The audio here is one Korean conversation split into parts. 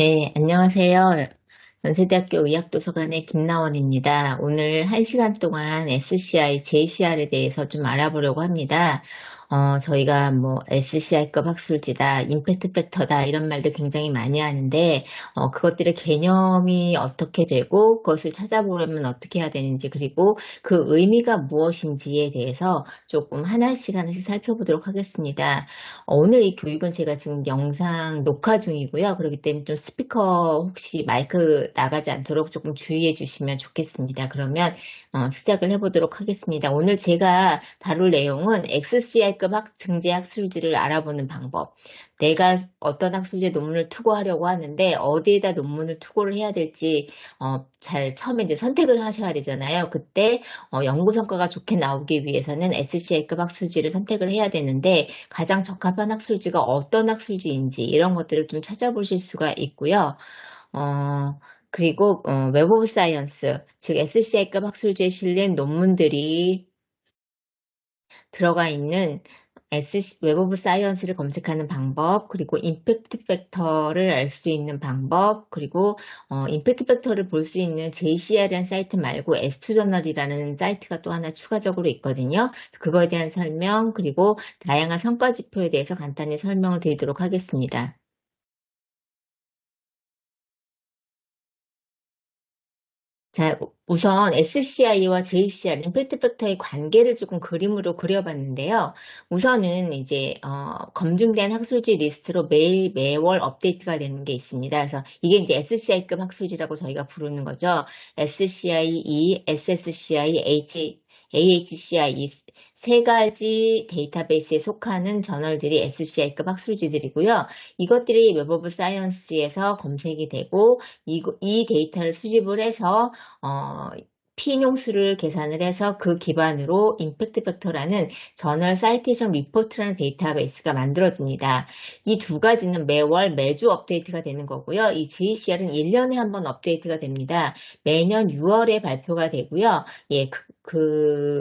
네, 안녕하세요. 연세대학교 의학도서관의 김나원입니다. 오늘 1시간 동안 SCI, JCR에 대해서 좀 알아보려고 합니다. 저희가 뭐 SCI급 학술지다, 임팩트 팩터다 이런 말도 굉장히 많이 하는데 그것들의 개념이 어떻게 되고 그것을 찾아보려면 어떻게 해야 되는지 그리고 그 의미가 무엇인지에 대해서 조금 하나씩 살펴보도록 하겠습니다. 오늘 이 교육은 제가 지금 영상 녹화 중이고요. 그렇기 때문에 좀 스피커 혹시 마이크 나가지 않도록 조금 주의해 주시면 좋겠습니다. 그러면 시작을 해보도록 하겠습니다. 오늘 제가 다룰 내용은 XCI급 등재 학술지를 알아보는 방법. 내가 어떤 학술지에 논문을 투고하려고 하는데 어디에다 논문을 투고를 해야 될지 잘 처음에 이제 선택을 하셔야 되잖아요. 그때 연구 성과가 좋게 나오기 위해서는 SCI급 학술지를 선택을 해야 되는데 가장 적합한 학술지가 어떤 학술지인지 이런 것들을 좀 찾아보실 수가 있고요. 그리고 웹 오브 사이언스, 즉 SCI급 학술지에 실린 논문들이 들어가 있는 웹 오브 사이언스를 검색하는 방법, 그리고 임팩트 팩터를 알 수 있는 방법, 그리고 임팩트 팩터를 볼 수 있는 JCR이라는 사이트 말고 S2 저널이라는 사이트가 또 하나 추가적으로 있거든요. 그거에 대한 설명, 그리고 다양한 성과 지표에 대해서 간단히 설명을 드리도록 하겠습니다. 자, 우선 SCI와 JCR, 임팩트 팩터의 관계를 조금 그림으로 그려봤는데요. 우선은 이제 검증된 학술지 리스트로 매월 업데이트가 되는 게 있습니다. 그래서 이게 이제 SCI급 학술지라고 저희가 부르는 거죠. SCI-E, SSCI, AHCI 이 세 가지 데이터베이스에 속하는 저널들이 SCI급 학술지들이고요. 이것들이 웹 오브 사이언스에서 검색이 되고 이 데이터를 수집을 해서 어, 피인용수를 계산을 해서 그 기반으로 임팩트 팩터라는 저널 사이테이션 리포트라는 데이터베이스가 만들어집니다. 이 두 가지는 매월 매주 업데이트가 되는 거고요. 이 JCR은 1년에 한 번 업데이트가 됩니다. 매년 6월에 발표가 되고요. 예,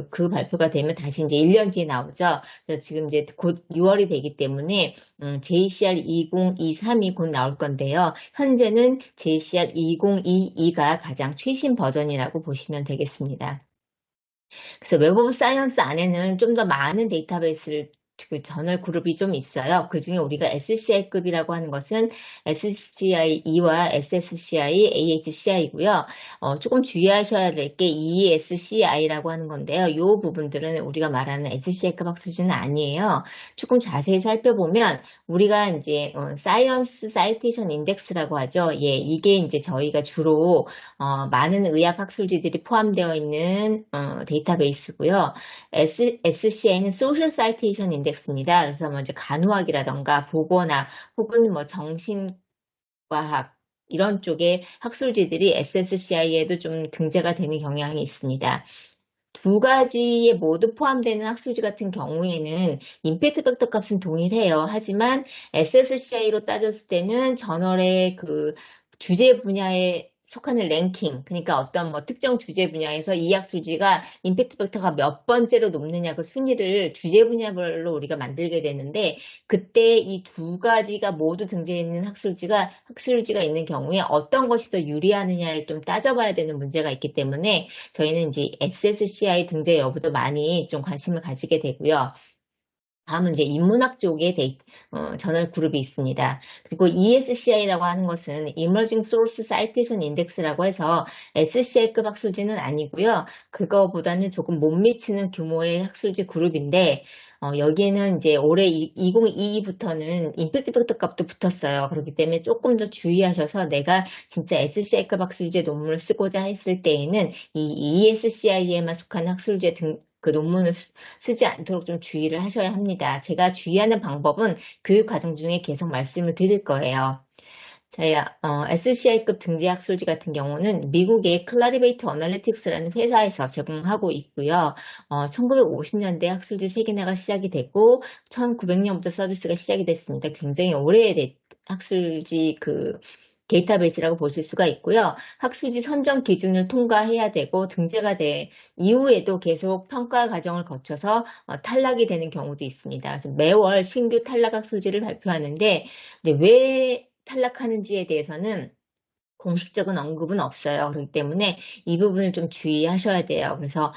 그 발표가 되면 다시 이제 1년 뒤에 나오죠. 그래서 지금 이제 곧 6월이 되기 때문에 JCR 2023이 곧 나올 건데요. 현재는 JCR 2022가 가장 최신 버전이라고 보시면 되겠습니다. 그래서 웹 오브 사이언스 안에는 좀 더 많은 데이터베이스를 그 저널 그룹이 좀 있어요. 그 중에 우리가 SCI급이라고 하는 것은 SCI-E와 SSCI, AHCI고요. 조금 주의하셔야 될 게 ESCI라고 하는 건데요. 이 부분들은 우리가 말하는 SCI급 학술지는 아니에요. 조금 자세히 살펴보면 우리가 이제 사이언스 사이테이션 인덱스라고 하죠. 예, 이게 이제 저희가 주로 많은 의학 학술지들이 포함되어 있는 데이터베이스고요. SCI는 Social Citation Index입니다. 그래서 먼저 간호학이라던가 보건학 혹은 뭐 정신과학 이런 쪽의 학술지들이 SSCI에도 좀 등재가 되는 경향이 있습니다. 두 가지에 모두 포함되는 학술지 같은 경우에는 임팩트 팩터 값은 동일해요. 하지만 SSCI로 따졌을 때는 저널의 그 주제 분야에 속하는 랭킹, 그러니까 어떤 뭐 특정 주제 분야에서 이 학술지가 임팩트 팩터가 몇 번째로 높느냐 그 순위를 주제 분야별로 우리가 만들게 되는데 그때 이 두 가지가 모두 등재해 있는 학술지가 있는 경우에 어떤 것이 더 유리하느냐를 좀 따져봐야 되는 문제가 있기 때문에 저희는 이제 SSCI 등재 여부도 많이 좀 관심을 가지게 되고요. 다음은 이제 인문학 쪽에 저널 그룹이 있습니다. 그리고 ESCI라고 하는 것은 Emerging Source Citation Index라고 해서 SCI급 학술지는 아니고요. 그거보다는 조금 못 미치는 규모의 학술지 그룹인데 여기에는 이제 올해 2022부터는 임팩트 팩터 값도 붙었어요. 그렇기 때문에 조금 더 주의하셔서 내가 진짜 SCI급 학술지에 논문을 쓰고자 했을 때에는 이 ESCI에만 속한 학술지에 그 논문을 쓰지 않도록 좀 주의를 하셔야 합니다. 제가 주의하는 방법은 교육 과정 중에 계속 말씀을 드릴 거예요. 자, SCI급 등재 학술지 같은 경우는 미국의 클라리베이트 어널리틱스라는 회사에서 제공하고 있고요. 1950년대 학술지 세계화가 시작이 됐고 1900년부터 서비스가 시작이 됐습니다. 굉장히 오래된 학술지 데이터베이스라고 보실 수가 있고요. 학술지 선정 기준을 통과해야 되고 등재가 돼 이후에도 계속 평가 과정을 거쳐서 탈락이 되는 경우도 있습니다. 그래서 매월 신규 탈락 학술지를 발표하는데 이제 왜 탈락하는지에 대해서는 공식적인 언급은 없어요. 그렇기 때문에 이 부분을 좀 주의하셔야 돼요. 그래서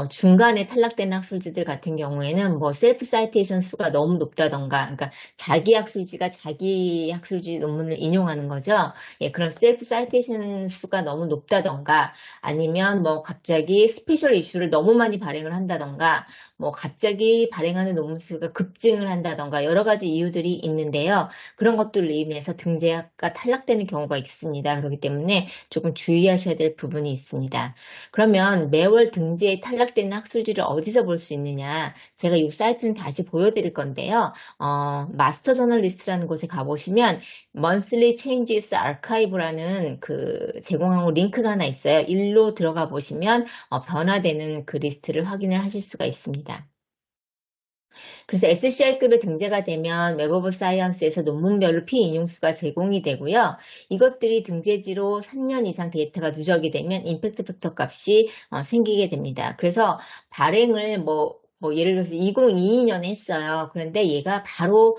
중간에 탈락된 학술지들 같은 경우에는 뭐 셀프 사이테이션 수가 너무 높다던가, 그러니까 자기 학술지가 자기 학술지 논문을 인용하는 거죠. 예, 그런 셀프 사이테이션 수가 너무 높다던가, 아니면 뭐 갑자기 스페셜 이슈를 너무 많이 발행을 한다던가, 뭐 갑자기 발행하는 논문 수가 급증을 한다던가 여러 가지 이유들이 있는데요. 그런 것들로 인해서 등재가 탈락되는 경우가 있습니다. 그렇기 때문에 조금 주의하셔야 될 부분이 있습니다. 그러면 매월 등재에 탈락되는 학술지를 어디서 볼 수 있느냐? 제가 이 사이트는 다시 보여드릴 건데요. 마스터 저널리스트라는 곳에 가보시면 Monthly Changes Archive라는 그 제공하고 링크가 하나 있어요. 일로 들어가 보시면 변화되는 그 리스트를 확인을 하실 수가 있습니다. 그래서 SCI급에 등재가 되면 웹 오브 사이언스에서 논문별로 피인용수가 제공이 되고요. 이것들이 등재지로 3년 이상 데이터가 누적이 되면 임팩트 팩터 값이 생기게 됩니다. 그래서 발행을 뭐 예를 들어서 2022년에 했어요. 그런데 얘가 바로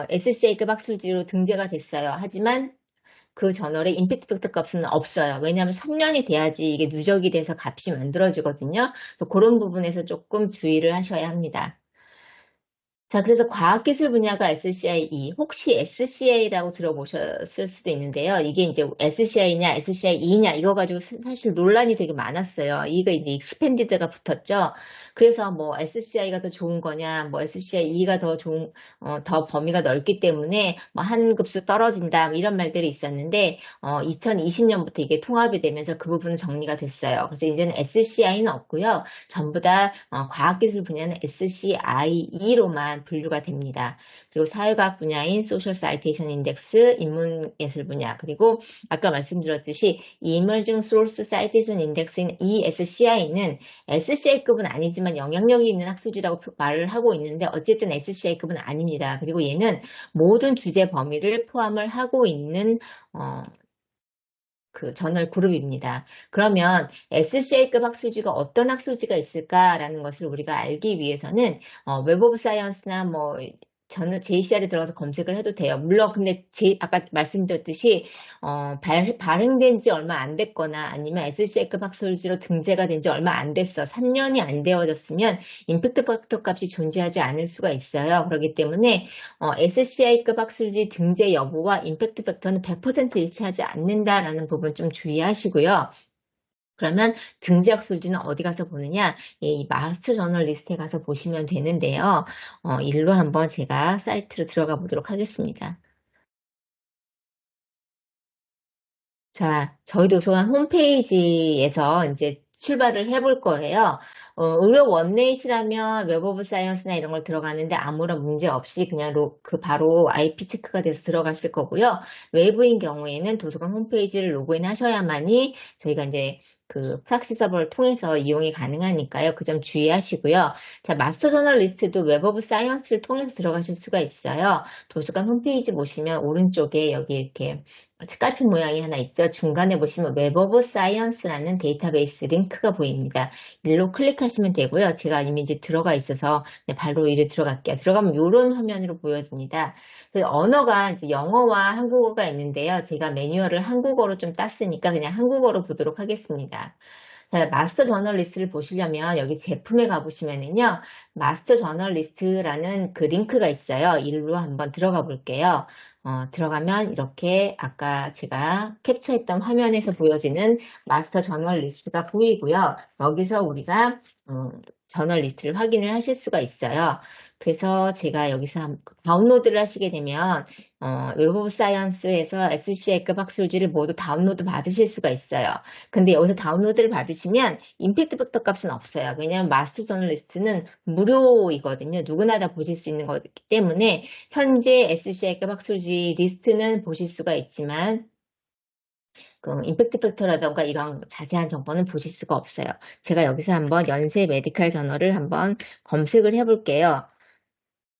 SCI급 학술지로 등재가 됐어요. 하지만 그 저널에 임팩트 팩터 값은 없어요. 왜냐하면 3년이 돼야지 이게 누적이 돼서 값이 만들어지거든요. 그래서 그런 부분에서 조금 주의를 하셔야 합니다. 자, 그래서 과학기술 분야가 SCI2, 혹시 SCI라고 들어보셨을 수도 있는데요. 이게 이제 SCI냐, SCI2냐, 이거 가지고 사실 논란이 되게 많았어요. 이거 이제 익스펜디드가 붙었죠. 그래서 뭐 SCI가 더 좋은 거냐, 뭐 SCI2가 더 더 범위가 넓기 때문에 뭐 한 급수 떨어진다, 뭐 이런 말들이 있었는데, 2020년부터 이게 통합이 되면서 그 부분은 정리가 됐어요. 그래서 이제는 SCI는 없고요. 전부 다 과학기술 분야는 SCI2로만 분류가 됩니다. 그리고 사회과학 분야인 소셜 사이테이션 인덱스, 인문예술 분야, 그리고 아까 말씀드렸듯이 이머징 소스 사이테이션 인덱스인 ESCI는 SCI급은 아니지만 영향력이 있는 학술지라고 말을 하고 있는데 어쨌든 SCI급은 아닙니다. 그리고 얘는 모든 주제 범위를 포함을 하고 있는 그 저널 그룹입니다. 그러면 SCI급 학술지가 어떤 학술지가 있을까라는 것을 우리가 알기 위해서는 웹 오브 사이언스나 뭐 저는 JCR에 들어가서 검색을 해도 돼요. 물론 근데 아까 말씀드렸듯이 발행된 지 얼마 안 됐거나 아니면 SCI급 학술지로 등재가 된 지 얼마 안 됐어. 3년이 안 되어졌으면 임팩트 팩터 값이 존재하지 않을 수가 있어요. 그렇기 때문에 SCI급 학술지 등재 여부와 임팩트 팩터는 100% 일치하지 않는다라는 부분 좀 주의하시고요. 그러면 등재 학술지는 어디 가서 보느냐? 예, 이 마스터 저널 리스트에 가서 보시면 되는데요. 일로 한번 제가 사이트로 들어가 보도록 하겠습니다. 자, 저희 도서관 홈페이지에서 이제 출발을 해볼 거예요. 의료 원네잇이라면 웹 오브 사이언스나 이런 걸 들어가는데 아무런 문제 없이 그냥 바로 IP 체크가 돼서 들어가실 거고요. 외부인 경우에는 도서관 홈페이지를 로그인 하셔야만이 저희가 이제 그 프락시 서버를 통해서 이용이 가능하니까요. 그 점 주의하시고요. 자, 마스터 저널리스트도 웹 오브 사이언스를 통해서 들어가실 수가 있어요. 도서관 홈페이지 보시면 오른쪽에 여기 이렇게 책갈피 모양이 하나 있죠. 중간에 보시면 웹 오브 사이언스라는 데이터베이스 링크가 보입니다. 일로 클릭하시면 되고요. 제가 이미 이제 들어가 있어서 발로 이리 들어갈게요. 들어가면 이런 화면으로 보여집니다. 언어가 이제 영어와 한국어가 있는데요. 제가 매뉴얼을 한국어로 좀 땄으니까 그냥 한국어로 보도록 하겠습니다. 자, 마스터 저널리스트를 보시려면 여기 제품에 가보시면은요. 마스터 저널리스트라는 그 링크가 있어요. 일로 한번 들어가 볼게요. 들어가면 이렇게 아까 제가 캡처했던 화면에서 보여지는 마스터 저널리스트가 보이고요. 여기서 우리가 저널리스트를 확인을 하실 수가 있어요. 그래서 제가 여기서 다운로드를 하시게 되면 웹 오브 사이언스에서 SCI급 학술지를 모두 다운로드 받으실 수가 있어요. 근데 여기서 다운로드를 받으시면 임팩트 팩터 값은 없어요. 왜냐하면 마스터 저널리스트는 무료이거든요. 누구나 다 보실 수 있는 거기 때문에 현재 SCI급 학술지 리스트는 보실 수가 있지만 그 임팩트 팩터라던가 이런 자세한 정보는 보실 수가 없어요. 제가 여기서 한번 연세 메디칼 저널을 한번 검색을 해볼게요.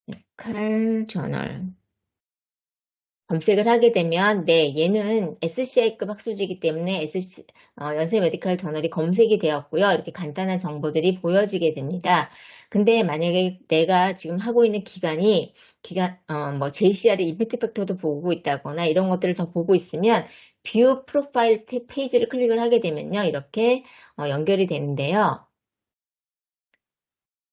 메디칼 저널. 검색을 하게 되면 네, 얘는 SCI급 학술지이기 때문에 연세 메디컬 저널이 검색이 되었고요. 이렇게 간단한 정보들이 보여지게 됩니다. 근데 만약에 내가 지금 하고 있는 뭐 JCR의 임팩트 팩터도 보고 있다거나 이런 것들을 더 보고 있으면 뷰 프로파일 페이지를 클릭을 하게 되면요. 이렇게 연결이 되는데요.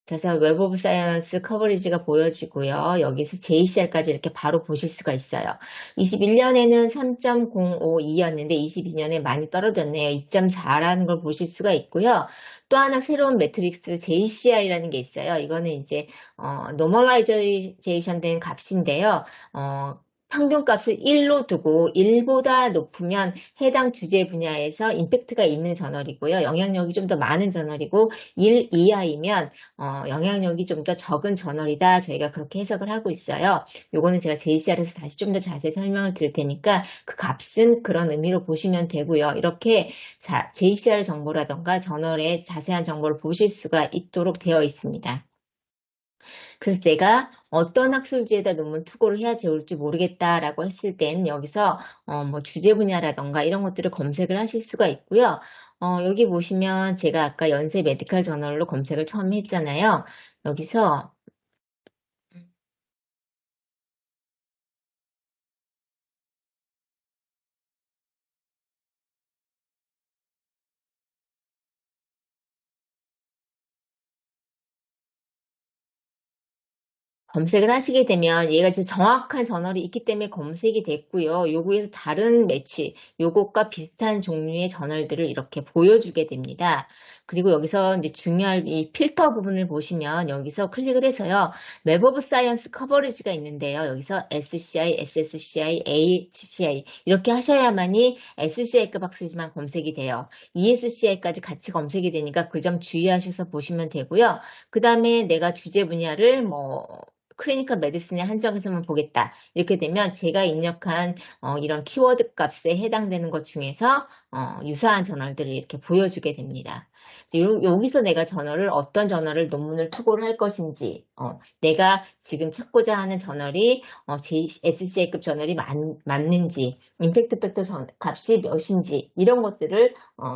그래서 웹 오브 사이언스 커버리지가 보여지고요. 여기서 JCR까지 이렇게 바로 보실 수가 있어요. 21년에는 3.052였는데 22년에 많이 떨어졌네요. 2.4라는 걸 보실 수가 있고요. 또 하나 새로운 매트릭스 JCI라는 게 있어요. 이거는 이제 노멀라이제이션 된 값인데요. 평균값을 1로 두고 1보다 높으면 해당 주제 분야에서 임팩트가 있는 저널이고요. 영향력이 좀 더 많은 저널이고 1 이하이면 영향력이 좀 더 적은 저널이다. 저희가 그렇게 해석을 하고 있어요. 요거는 제가 JCR에서 다시 좀 더 자세히 설명을 드릴 테니까 그 값은 그런 의미로 보시면 되고요. 이렇게 JCR 정보라던가 저널의 자세한 정보를 보실 수가 있도록 되어 있습니다. 그래서 내가 어떤 학술지에다 논문 투고를 해야 좋을지 모르겠다라고 했을 때는 여기서 뭐 주제 분야라던가 이런 것들을 검색을 하실 수가 있고요. 여기 보시면 제가 아까 연세 메디컬 저널로 검색을 처음 했잖아요. 여기서 검색을 하시게 되면 얘가 진짜 정확한 저널이 있기 때문에 검색이 됐고요. 요거에서 다른 매치, 요것과 비슷한 종류의 저널들을 이렇게 보여주게 됩니다. 그리고 여기서 이제 중요한 이 필터 부분을 보시면 여기서 클릭을 해서요. 웹 오브 사이언스 커버리지가 있는데요. 여기서 SCI, SSCI, AHCI 이렇게 하셔야만이 SCI급 학술지만 검색이 돼요. ESCI까지 같이 검색이 되니까 그 점 주의하셔서 보시면 되고요. 그 다음에 내가 주제 분야를 뭐 클리니컬 메디슨에 한정해서만 보겠다. 이렇게 되면 제가 입력한 이런 키워드 값에 해당되는 것 중에서 유사한 저널들을 이렇게 보여주게 됩니다. 여기서 내가 어떤 저널을 논문을 투고를 할 것인지, 내가 지금 찾고자 하는 저널이 SCA급 저널이 맞는지, 임팩트 팩터 값이 몇인지 이런 것들을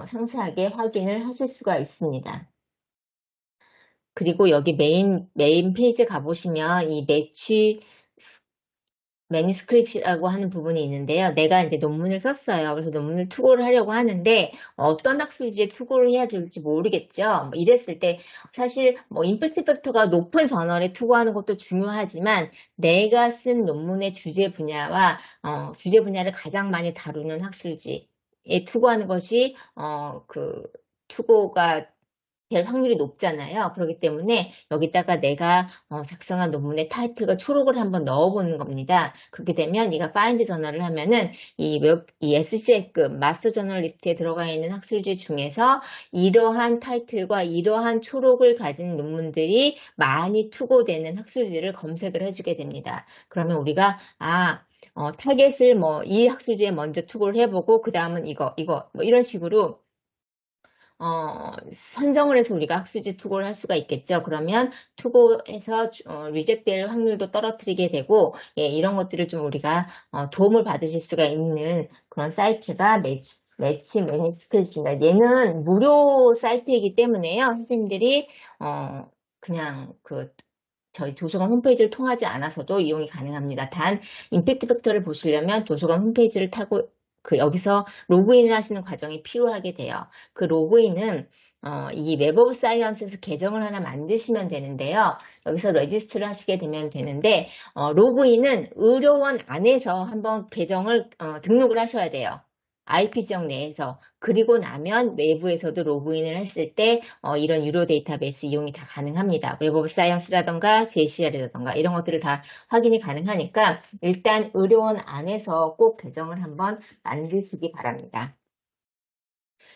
상세하게 확인을 하실 수가 있습니다. 그리고 여기 메인 페이지에 가보시면 이 매치 매뉴스크립트라고 하는 부분이 있는데요. 내가 이제 논문을 썼어요. 그래서 논문을 투고를 하려고 하는데 어떤 학술지에 투고를 해야 될지 모르겠죠. 뭐 이랬을 때 사실 뭐 임팩트 팩터가 높은 저널에 투고하는 것도 중요하지만 내가 쓴 논문의 주제 분야와 주제 분야를 가장 많이 다루는 학술지에 투고하는 것이 투고가 될 확률이 높잖아요. 그렇기 때문에 여기다가 내가 작성한 논문의 타이틀과 초록을 한번 넣어보는 겁니다. 그렇게 되면 네가 파인드 저널을 하면은 이 SCI급 마스터 저널 리스트에 들어가 있는 학술지 중에서 이러한 타이틀과 이러한 초록을 가진 논문들이 많이 투고되는 학술지를 검색을 해주게 됩니다. 그러면 우리가 타겟을 뭐 이 학술지에 먼저 투고를 해보고 그 다음은 이거 뭐 이런 식으로 선정을 해서 우리가 학술지 투고를 할 수가 있겠죠. 그러면 투고해서 리젝될 확률도 떨어뜨리게 되고, 예, 이런 것들을 좀 우리가 도움을 받으실 수가 있는 그런 사이트가 매치 매니스크립트입니다. 얘는 무료 사이트이기 때문에요. 선생님들이 그냥 저희 도서관 홈페이지를 통하지 않아서도 이용이 가능합니다. 단 임팩트 팩터를 보시려면 도서관 홈페이지를 타고 여기서 로그인을 하시는 과정이 필요하게 돼요. 그 로그인은 이 웹 오브 사이언스에서 계정을 하나 만드시면 되는데요. 여기서 레지스트를 하시게 되면 되는데 로그인은 의료원 안에서 한번 계정을 등록을 하셔야 돼요. IP 지역 내에서. 그리고 나면 외부에서도 로그인을 했을 때 이런 유료 데이터베이스 이용이 다 가능합니다. 웹 오브 사이언스라던가 JCR이라던가 이런 것들을 다 확인이 가능하니까 일단 의료원 안에서 꼭 계정을 한번 만드시기 바랍니다.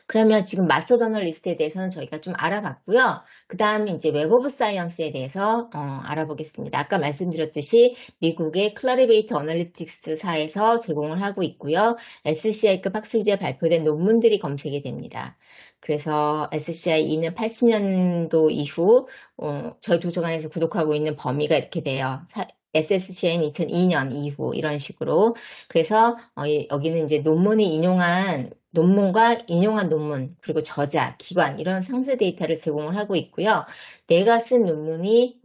그러면 지금 마스터 저널리스트에 대해서는 저희가 좀 알아봤고요. 그 다음에 이제 웹 오브 사이언스에 대해서 알아보겠습니다. 아까 말씀드렸듯이 미국의 클라리베이트 어널리틱스사에서 제공을 하고 있고요. SCI급 학술지에 발표된 논문들이 검색이 됩니다. 그래서 SCI2는 80년도 이후 저희 도서관에서 구독하고 있는 범위가 이렇게 돼요. SSCI는 2002년 이후 이런 식으로. 그래서 여기는 이제 논문과 인용한 논문, 그리고 저자, 기관 이런 상세 데이터를 제공을 하고 있고요. 내가 쓴 논문이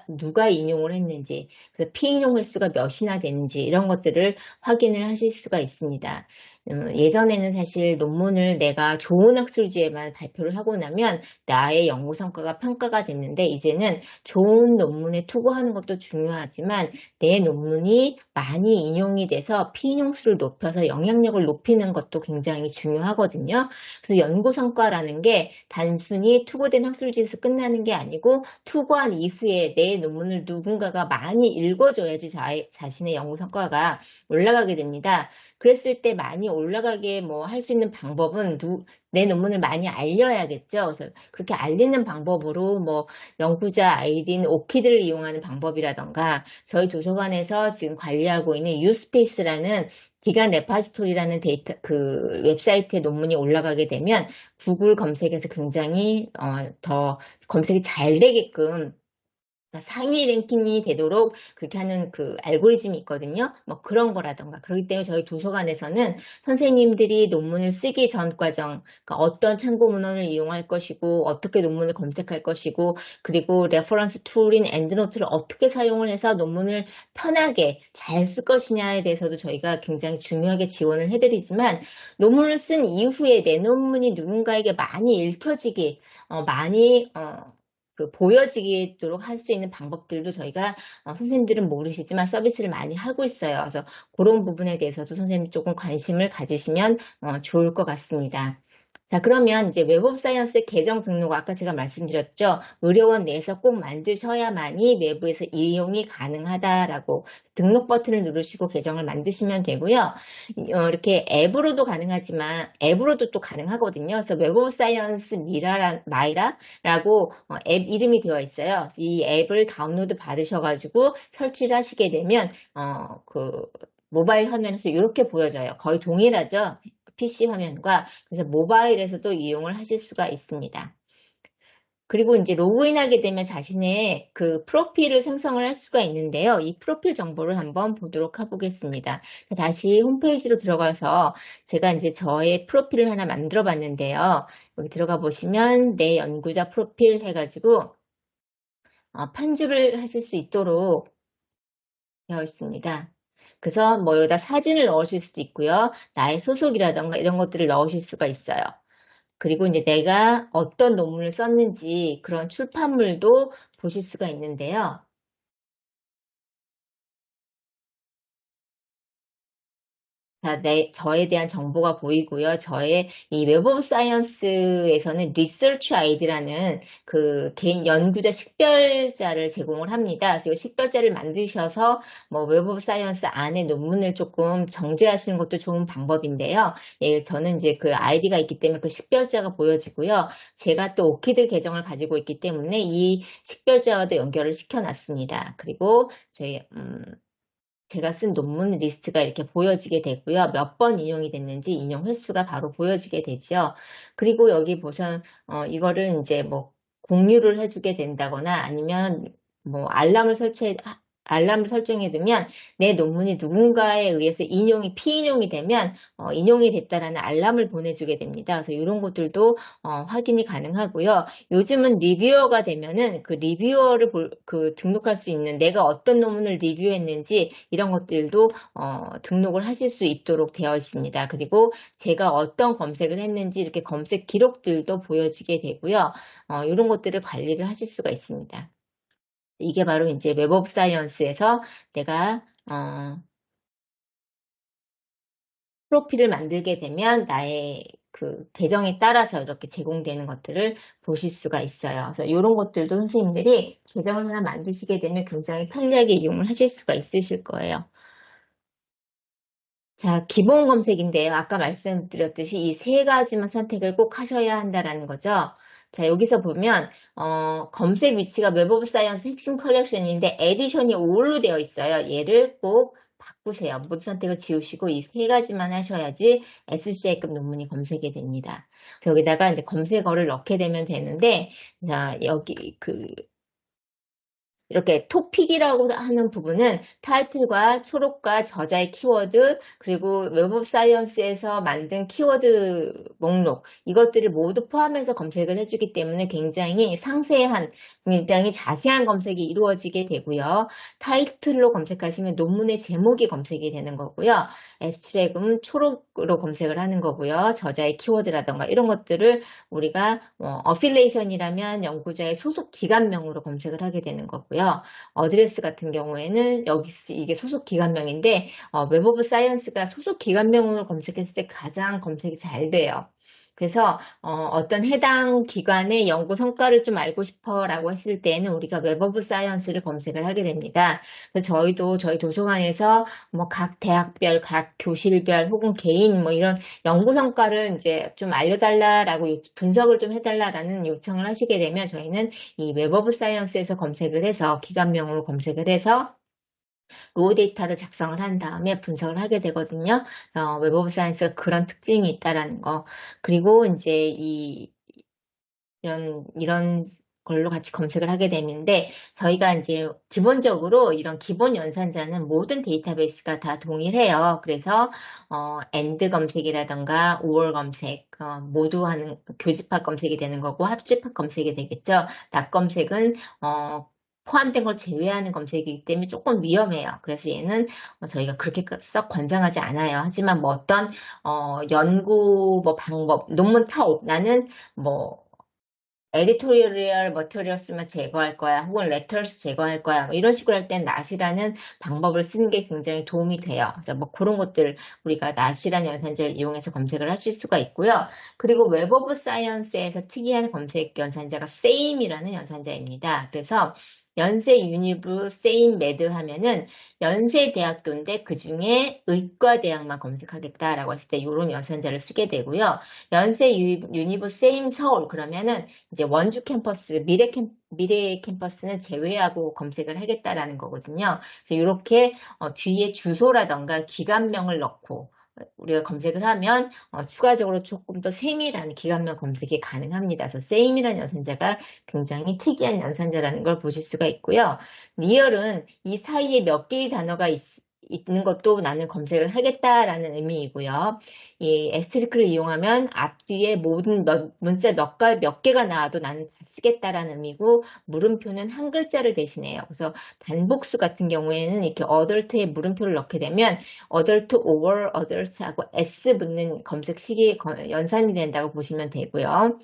누가 인용을 했는지, 그래서 피인용 횟수가 몇이나 되는지 이런 것들을 확인을 하실 수가 있습니다. 예전에는 사실 논문을 내가 좋은 학술지에만 발표를 하고 나면 나의 연구 성과가 평가가 됐는데, 이제는 좋은 논문에 투고하는 것도 중요하지만 내 논문이 많이 인용이 돼서 피인용 수를 높여서 영향력을 높이는 것도 굉장히 중요하거든요. 그래서 연구 성과라는 게 단순히 투고된 학술지에서 끝나는 게 아니고, 투고한 이후에 내 논문을 누군가가 많이 읽어줘야지 자신의 연구 성과가 올라가게 됩니다. 그랬을 때 많이 올라가게 뭐 할 수 있는 방법은 내 논문을 많이 알려야겠죠. 그래서 그렇게 알리는 방법으로 뭐 연구자 아이디인 오키드를 이용하는 방법이라던가, 저희 도서관에서 지금 관리하고 있는 유스페이스라는 기간 레파지토리라는 데이터 그 웹사이트에 논문이 올라가게 되면 구글 검색에서 굉장히 더 검색이 잘 되게끔 상위 랭킹이 되도록 그렇게 하는 그 알고리즘이 있거든요. 뭐 그런 거라던가. 그렇기 때문에 저희 도서관에서는 선생님들이 논문을 쓰기 전 과정, 그러니까 어떤 참고 문헌을 이용할 것이고, 어떻게 논문을 검색할 것이고, 그리고 레퍼런스 툴인 엔드노트를 어떻게 사용을 해서 논문을 편하게 잘 쓸 것이냐에 대해서도 저희가 굉장히 중요하게 지원을 해드리지만, 논문을 쓴 이후에 내 논문이 누군가에게 많이 읽혀지기, 많이 보여지도록 할 수 있는 방법들도 저희가 선생님들은 모르시지만 서비스를 많이 하고 있어요. 그래서 그런 부분에 대해서도 선생님이 조금 관심을 가지시면 좋을 것 같습니다. 자, 그러면 이제 웹 오브 사이언스 계정 등록, 아까 제가 말씀드렸죠. 의료원 내에서 꼭 만드셔야만이 외부에서 이용이 가능하다라고 등록 버튼을 누르시고 계정을 만드시면 되고요. 이렇게 앱으로도 가능하지만 앱으로도 또 가능하거든요. 그래서 웹 오브 사이언스 마이라라고 앱 이름이 되어 있어요. 이 앱을 다운로드 받으셔가지고 설치를 하시게 되면 모바일 화면에서 이렇게 보여져요. 거의 동일하죠. PC 화면과. 그래서 모바일에서도 이용을 하실 수가 있습니다. 그리고 이제 로그인하게 되면 자신의 그 프로필을 생성을 할 수가 있는데요. 이 프로필 정보를 한번 보도록 해보겠습니다. 다시 홈페이지로 들어가서 제가 이제 저의 프로필을 하나 만들어 봤는데요. 여기 들어가 보시면 내 연구자 프로필 해가지고 편집을 하실 수 있도록 되어 있습니다. 그래서 뭐 여기다 사진을 넣으실 수도 있고요. 나의 소속이라던가 이런 것들을 넣으실 수가 있어요. 그리고 이제 내가 어떤 논문을 썼는지 그런 출판물도 보실 수가 있는데요. 자, 저에 대한 정보가 보이고요. 저의 이 웹 오브 사이언스에서는 리서치 아이디라는 그 개인 연구자 식별자를 제공을 합니다. 그래서 이 식별자를 만드셔서 뭐 웹 오브 사이언스 안에 논문을 조금 정제하시는 것도 좋은 방법인데요. 예, 저는 이제 그 아이디가 있기 때문에 그 식별자가 보여지고요. 제가 또 오키드 계정을 가지고 있기 때문에 이 식별자와도 연결을 시켜놨습니다. 그리고 제가 쓴 논문 리스트가 이렇게 보여지게 되고요. 몇 번 인용이 됐는지 인용 횟수가 바로 보여지게 되죠. 그리고 여기 보시면 이거를 이제 뭐 공유를 해주게 된다거나 아니면 뭐 알람을 설정해 두면 내 논문이 누군가에 의해서 피인용이 되면 인용이 됐다라는 알람을 보내주게 됩니다. 그래서 이런 것들도 확인이 가능하고요. 요즘은 리뷰어가 되면은 그 리뷰어를 등록할 수 있는, 내가 어떤 논문을 리뷰했는지 이런 것들도 등록을 하실 수 있도록 되어 있습니다. 그리고 제가 어떤 검색을 했는지 이렇게 검색 기록들도 보여지게 되고요. 이런 것들을 관리를 하실 수가 있습니다. 이게 바로 이제 웹 오브 사이언스에서 내가 프로필을 만들게 되면 나의 그 계정에 따라서 이렇게 제공되는 것들을 보실 수가 있어요. 그래서 이런 것들도 선생님들이 계정을 하나 만드시게 되면 굉장히 편리하게 이용을 하실 수가 있으실 거예요. 자, 기본 검색인데요. 아까 말씀드렸듯이 이 세 가지만 선택을 꼭 하셔야 한다는 거죠. 자, 여기서 보면 검색 위치가 웹 오브 사이언스 핵심 컬렉션인데 에디션이 올로 되어 있어요. 얘를 꼭 바꾸세요. 모두 선택을 지우시고 이 세 가지만 하셔야지 SCI급 논문이 검색이 됩니다. 그래서 여기다가 이제 검색어를 넣게 되면 되는데, 자, 여기 이렇게 토픽이라고 하는 부분은 타이틀과 초록과 저자의 키워드, 그리고 웹 오브 사이언스에서 만든 키워드 목록, 이것들을 모두 포함해서 검색을 해주기 때문에 굉장히 상세한, 굉장히 자세한 검색이 이루어지게 되고요. 타이틀로 검색하시면 논문의 제목이 검색이 되는 거고요. 앱스트랙은 초록으로 검색을 하는 거고요. 저자의 키워드라던가 이런 것들을 우리가 어필레이션이라면 연구자의 소속 기관명으로 검색을 하게 되는 거고요. 어드레스 같은 경우에는 여기 이게 소속 기관명인데 웹 오브 사이언스가 소속 기관명으로 검색했을 때 가장 검색이 잘 돼요. 그래서 어떤 해당 기관의 연구 성과를 좀 알고 싶어라고 했을 때는 우리가 웹 오브 사이언스를 검색을 하게 됩니다. 그래서 저희도 저희 도서관에서 뭐 각 대학별, 각 교실별 혹은 개인 뭐 이런 연구 성과를 이제 좀 알려달라라고 분석을 좀 해달라라는 요청을 하시게 되면 저희는 이 웹 오브 사이언스에서 검색을 해서 기관명으로 검색을 해서 로우 데이터를 작성을 한 다음에 분석을 하게 되거든요. 웹 오브 사이언스가 그런 특징이 있다라는 거. 그리고 이제 이런 걸로 같이 검색을 하게 되는데 저희가 이제 기본적으로 이런 기본 연산자는 모든 데이터베이스가 다 동일해요. 그래서 AND 검색이라던가 OR 검색 모두 하는 교집합 검색이 되는 거고 합집합 검색이 되겠죠. 닷 검색은 포함된 걸 제외하는 검색이기 때문에 조금 위험해요. 그래서 얘는 저희가 그렇게 썩 권장하지 않아요. 하지만 뭐 어떤 연구 뭐 방법, 논문 타입, 나는 뭐 에디토리얼 머티리얼스만 제거할 거야 혹은 레터스 제거할 거야 뭐 이런 식으로 할 땐 낫이라는 방법을 쓰는 게 굉장히 도움이 돼요. 그래서 뭐 그런 것들 우리가 낫이라는 연산자를 이용해서 검색을 하실 수가 있고요. 그리고 웹 오브 사이언스에서 특이한 검색 연산자가 SAM이라는 연산자입니다. 그래서 연세 유니브 세임 매드 하면은 연세 대학교인데 그 중에 의과대학만 검색하겠다라고 했을 때 이런 연산자를 쓰게 되고요. 연세 유니브 세임 서울 그러면은 이제 원주 캠퍼스, 미래 캠퍼스는 제외하고 검색을 하겠다라는 거거든요. 그래서 이렇게 뒤에 주소라던가 기관명을 넣고 우리가 검색을 하면 추가적으로 조금 더 세밀한 기관명 검색이 가능합니다. 그래서 세임이라는 연산자가 굉장히 특이한 연산자라는 걸 보실 수가 있고요. 리얼은 이 사이에 몇 개의 단어가 있는 것도 나는 검색을 하겠다라는 의미이고요. 이 에스테리크를 이용하면 앞뒤에 모든 문자 몇 개가 나와도 나는 다 쓰겠다라는 의미고 물음표는 한 글자를 대신해요. 그래서 단복수 같은 경우에는 이렇게 어덜트에 물음표를 넣게 되면 어덜트 over 어덜트하고 s 붙는 검색식이 연산이 된다고 보시면 되고요.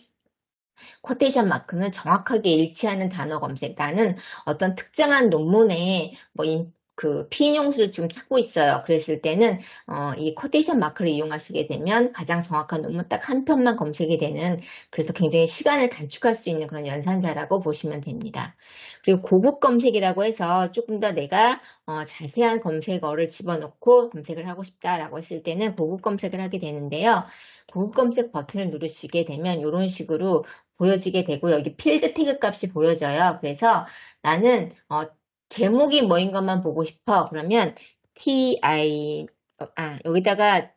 쿼테이션 마크는 정확하게 일치하는 단어 검색. 나는 어떤 특정한 논문에 그 피인용수를 지금 찾고 있어요. 그랬을 때는 이 쿼테이션 마크를 이용하시게 되면 가장 정확한 논문 딱 한 편만 검색이 되는 그래서 굉장히 시간을 단축할 수 있는 그런 연산자라고 보시면 됩니다. 그리고 고급 검색이라고 해서 조금 더 내가 자세한 검색어를 집어넣고 검색을 하고 싶다라고 했을 때는 고급 검색을 하게 되는데요. 고급 검색 버튼을 누르시게 되면 이런 식으로 보여지게 되고 여기 필드 태그 값이 보여져요. 그래서 나는 제목이 뭐인 것만 보고 싶어. 그러면 여기다가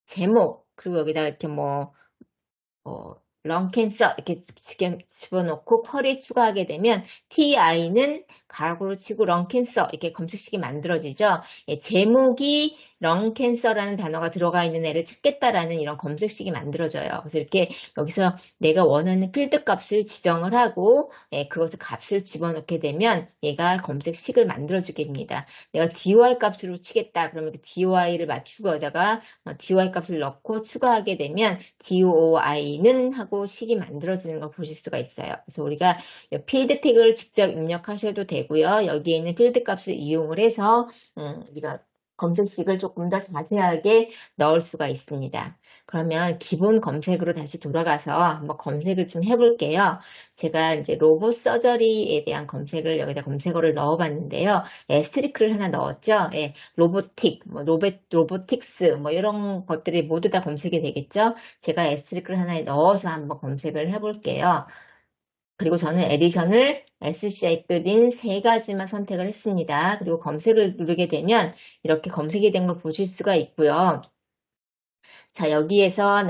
제목 그리고 여기다가 이렇게 런 캔서 이렇게 집어넣고 쿼리 추가하게 되면 TI는 가로로 치고 런 캔서 이렇게 검색식이 만들어지죠. 예, 제목이 런 캔서라는 단어가 들어가 있는 애를 찾겠다라는 이런 검색식이 만들어져요. 그래서 이렇게 여기서 내가 원하는 필드 값을 지정을 하고 그것을 값을 집어넣게 되면 얘가 검색식을 만들어주게 됩니다. 내가 DOI 값으로 치겠다 그러면 그 DOI를 맞추고 여기다가 DOI 값을 넣고 추가하게 되면 DOI는 하고 식이 만들어지는 걸 보실 수가 있어요. 그래서 우리가 필드 태그를 직접 입력하셔도 되고요. 여기에 있는 필드 값을 이용을 해서 우리가 검색식을 조금 더 자세하게 넣을 수가 있습니다. 그러면 기본 검색으로 다시 돌아가서 한번 검색을 좀 해볼게요. 제가 이제 로봇 서저리에 대한 검색을 여기다 검색어를 넣어봤는데요. 에스트리크를 하나 넣었죠. 예, 로보틱, 로보틱스 뭐 이런 것들이 모두 다 검색이 되겠죠. 제가 에스트리크를 하나에 넣어서 한번 검색을 해볼게요. 그리고 저는 에디션을 SCI급인 세 가지만 선택을 했습니다. 그리고 검색을 누르게 되면 이렇게 검색이 된 걸 보실 수가 있고요. 자, 여기에서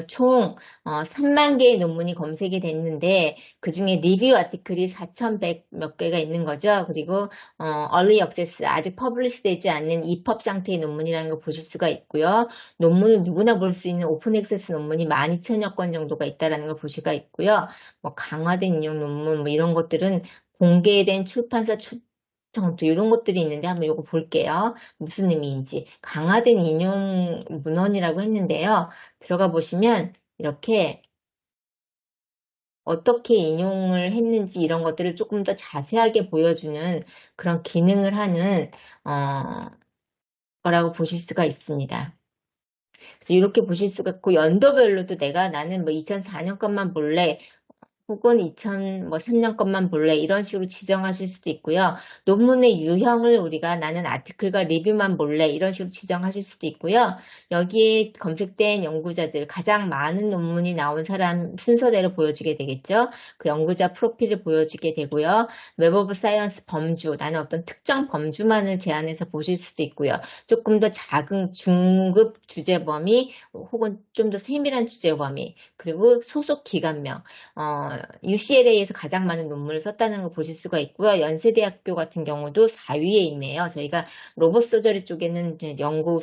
총 3만 개의 논문이 검색이 됐는데 그중에 리뷰 아티클이 4,100 몇 개가 있는 거죠. 그리고 early access, 아직 퍼블리시 되지 않는 EPUB 상태의 논문이라는 걸 보실 수가 있고요. 논문을 누구나 볼 수 있는 오픈 액세스 논문이 12,000여 건 정도가 있다는 걸 볼 수가 있고요. 뭐 강화된 인용 논문 뭐 이런 것들은 공개된 출판사 정도 이런 것들이 있는데 한번 요거 볼게요. 무슨 의미인지. 강화된 인용 문헌이라고 했는데요. 들어가 보시면 이렇게 어떻게 인용을 했는지 이런 것들을 조금 더 자세하게 보여주는 그런 기능을 하는 거라고 보실 수가 있습니다. 그래서 이렇게 보실 수가 있고 연도별로도 내가 나는 뭐 2004년 것만 볼래 혹은 2003년 것만 볼래 이런 식으로 지정하실 수도 있고요. 논문의 유형을 우리가 나는 아티클과 리뷰만 볼래 이런 식으로 지정하실 수도 있고요. 여기에 검색된 연구자들 가장 많은 논문이 나온 사람 순서대로 보여지게 되겠죠. 그 연구자 프로필을 보여지게 되고요. 웹 오브 사이언스 범주, 나는 어떤 특정 범주만을 제한해서 보실 수도 있고요. 조금 더 작은 중급 주제 범위 혹은 좀 더 세밀한 주제 범위 그리고 소속 기관명 UCLA에서 가장 많은 논문을 썼다는 걸 보실 수가 있고요. 연세대학교 같은 경우도 4위에 있네요. 저희가 로봇 서저리 쪽에는 이제 연구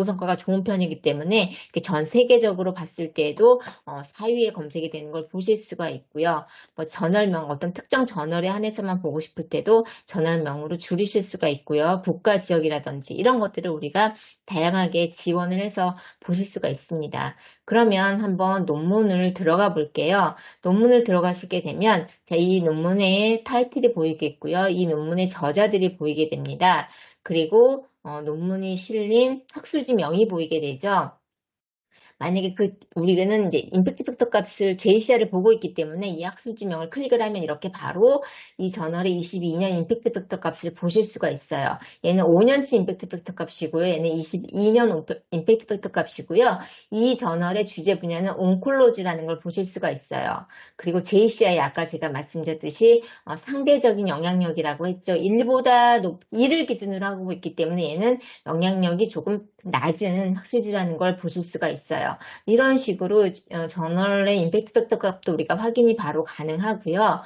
성과가 좋은 편이기 때문에 전 세계적으로 봤을 때에도 4위에 검색이 되는 걸 보실 수가 있고요. 뭐 저널명, 어떤 특정 저널에 한해서만 보고 싶을 때도 저널명으로 줄이실 수가 있고요. 국가 지역이라든지 이런 것들을 우리가 다양하게 지원을 해서 보실 수가 있습니다. 그러면 한번 논문을 들어가 볼게요. 논문을 들어가시게 되면 자, 이 논문의 타이틀이 보이겠고요. 이 논문의 저자들이 보이게 됩니다. 그리고 논문이 실린 학술지명이 보이게 되죠. 만약에 우리는 이제 임팩트 팩터 값을 JCR을 보고 있기 때문에 이 학술지명을 클릭을 하면 이렇게 바로 이 저널의 22년 임팩트 팩터 값을 보실 수가 있어요. 얘는 5년치 임팩트 팩터 값이고요. 얘는 22년 임팩트 팩터 값이고요. 이 저널의 주제 분야는 온콜로지라는 걸 보실 수가 있어요. 그리고 JCI 아까 제가 말씀드렸듯이 상대적인 영향력이라고 했죠. 1을 기준으로 하고 있기 때문에 얘는 영향력이 조금 낮은 학술지라는 걸 보실 수가 있어요. 이런 식으로 저널의 임팩트 팩터 값도 우리가 확인이 바로 가능하고요.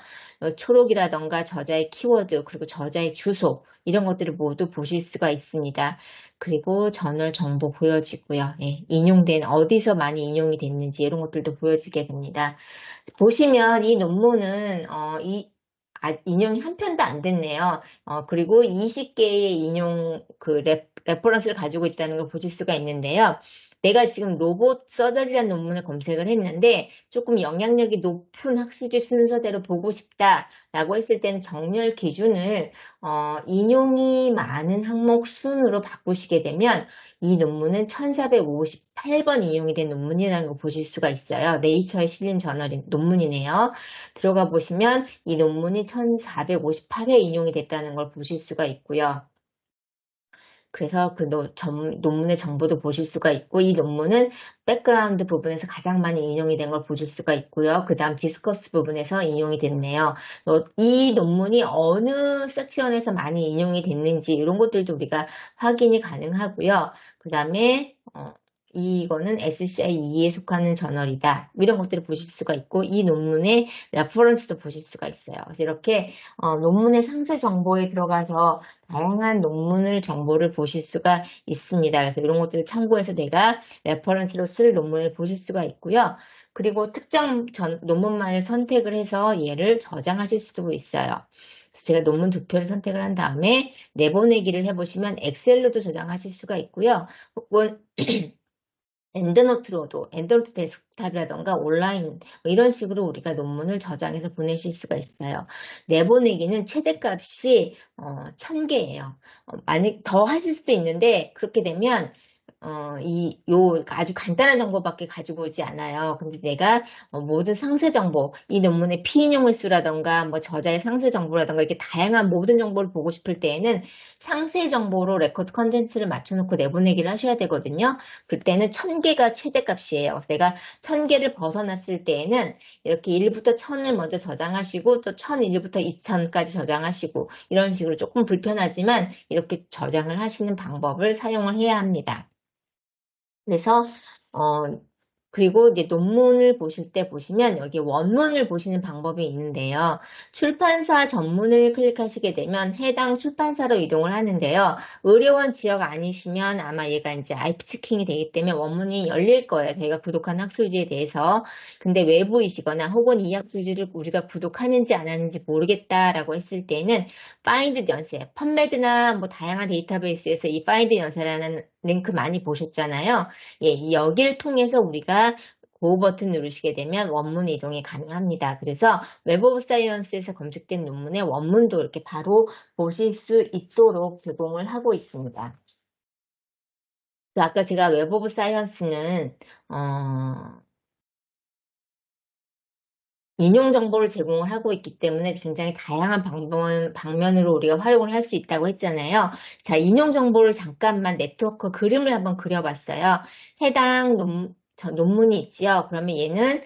초록이라던가 저자의 키워드 그리고 저자의 주소 이런 것들을 모두 보실 수가 있습니다. 그리고 저널 정보 보여지고요. 예, 인용된 어디서 많이 인용이 됐는지 이런 것들도 보여지게 됩니다. 보시면 이 논문은 인용이 한 편도 안 됐네요. 그리고 20개의 인용 레퍼런스를 가지고 있다는 걸 보실 수가 있는데요. 내가 지금 로봇 서저리라는 논문을 검색을 했는데 조금 영향력이 높은 학술지 순서대로 보고 싶다라고 했을 때는 정렬 기준을 인용이 많은 항목 순으로 바꾸시게 되면 이 논문은 1458번 인용이 된 논문이라는 걸 보실 수가 있어요. 네이처에 실린 논문이네요. 들어가 보시면 이 논문이 1458회 인용이 됐다는 걸 보실 수가 있고요. 그래서 논문의 정보도 보실 수가 있고 이 논문은 백그라운드 부분에서 가장 많이 인용이 된 걸 보실 수가 있고요. 그 다음 디스커스 부분에서 인용이 됐네요. 이 논문이 어느 섹션에서 많이 인용이 됐는지 이런 것들도 우리가 확인이 가능하고요. 그 다음에 이거는 SCI2에 속하는 저널이다. 이런 것들을 보실 수가 있고 이 논문의 레퍼런스도 보실 수가 있어요. 그래서 이렇게 논문의 상세 정보에 들어가서 다양한 논문을 정보를 보실 수가 있습니다. 그래서 이런 것들을 참고해서 내가 레퍼런스로 쓸 논문을 보실 수가 있고요. 그리고 특정 논문만을 선택을 해서 얘를 저장하실 수도 있어요. 그래서 제가 논문 두 표를 선택을 한 다음에 내보내기를 해보시면 엑셀로도 저장하실 수가 있고요. 혹은 엔드노트 데스크탑이라던가 온라인 뭐 이런 식으로 우리가 논문을 저장해서 보내실 수가 있어요. 내보내기는 최대값이 1000개예요. 만약 더 하실 수도 있는데 그렇게 되면 아주 간단한 정보밖에 가지고 오지 않아요. 근데 내가 모든 상세 정보, 이 논문의 피인용 횟수라던가 뭐 저자의 상세 정보라던가 이렇게 다양한 모든 정보를 보고 싶을 때에는 상세 정보로 레코드 컨텐츠를 맞춰놓고 내보내기를 하셔야 되거든요. 그때는 1000개가 최대값이에요. 그래서 내가 1000개를 벗어났을 때에는 이렇게 1부터 1000을 먼저 저장하시고 또 1001부터 2000까지 저장하시고 이런 식으로 조금 불편하지만 이렇게 저장을 하시는 방법을 사용을 해야 합니다. 그래서 어, 그리고 이제 논문을 보실 때 보시면 여기 원문을 보시는 방법이 있는데요. 출판사 전문을 클릭하시게 되면 해당 출판사로 이동을 하는데요. 의료원 지역 아니시면 아마 얘가 이제 IP 체킹이 되기 때문에 원문이 열릴 거예요. 저희가 구독한 학술지에 대해서. 근데 외부이시거나 혹은 이 학술지를 우리가 구독하는지 안 하는지 모르겠다라고 했을 때는 파인드 연세, 펀메드나 뭐 다양한 데이터베이스에서 이 파인드 연세라는 링크 많이 보셨잖아요. 예, 이 여기를 통해서 우리가 고 버튼 누르시게 되면 원문 이동이 가능합니다. 그래서 웹 오브 사이언스에서 검색된 논문의 원문도 이렇게 바로 보실 수 있도록 제공을 하고 있습니다. 아까 제가 웹 오브 사이언스는 인용 정보를 제공을 하고 있기 때문에 굉장히 다양한 방면으로 우리가 활용을 할 수 있다고 했잖아요. 자, 인용 정보를 잠깐만 네트워크 그림을 한번 그려봤어요. 해당 논문이 있지요. 그러면 얘는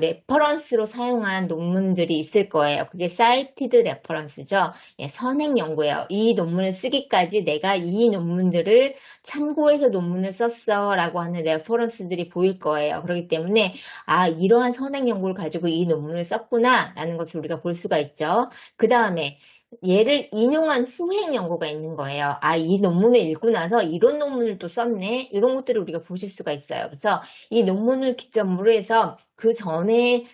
레퍼런스로 사용한 논문들이 있을 거예요. 그게 사이티드 레퍼런스죠. 예, 선행 연구예요. 이 논문을 쓰기까지 내가 이 논문들을 참고해서 논문을 썼어 라고 하는 레퍼런스들이 보일 거예요. 그렇기 때문에 아, 이러한 선행 연구를 가지고 이 논문을 썼구나 라는 것을 우리가 볼 수가 있죠. 그 다음에 얘를 인용한 후행 연구가 있는 거예요. 아, 이 논문을 읽고 나서 이런 논문을 또 썼네. 이런 것들을 우리가 보실 수가 있어요. 그래서 이 논문을 기점으로 해서 그 전에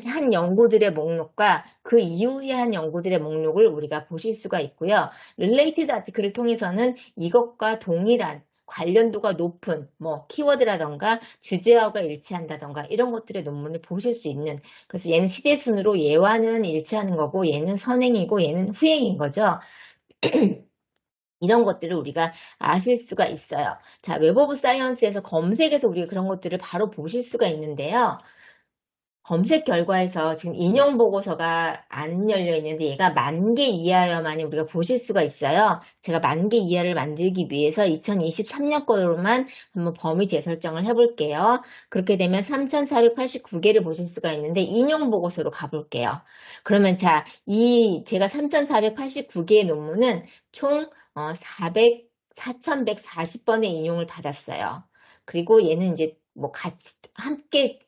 한 연구들의 목록과 그 이후에 한 연구들의 목록을 우리가 보실 수가 있고요. related article을 통해서는 이것과 동일한 관련도가 높은 뭐 키워드라던가 주제어가 일치한다던가 이런 것들의 논문을 보실 수 있는, 그래서 얘는 시대순으로 얘와는 일치하는 거고 얘는 선행이고 얘는 후행인 거죠. 이런 것들을 우리가 아실 수가 있어요. 자, 웹 오브 사이언스에서 검색해서 우리가 그런 것들을 바로 보실 수가 있는데요. 검색 결과에서 지금 인용 보고서가 안 열려 있는데 얘가 10,000개 이하여만이 우리가 보실 수가 있어요. 제가 10,000개 이하를 만들기 위해서 2023년 거로만 한번 범위 재설정을 해볼게요. 그렇게 되면 3,489개를 보실 수가 있는데 인용 보고서로 가볼게요. 그러면 자, 제가 3,489개의 논문은 총 4,140번의 인용을 받았어요. 그리고 얘는 이제 뭐 같이 함께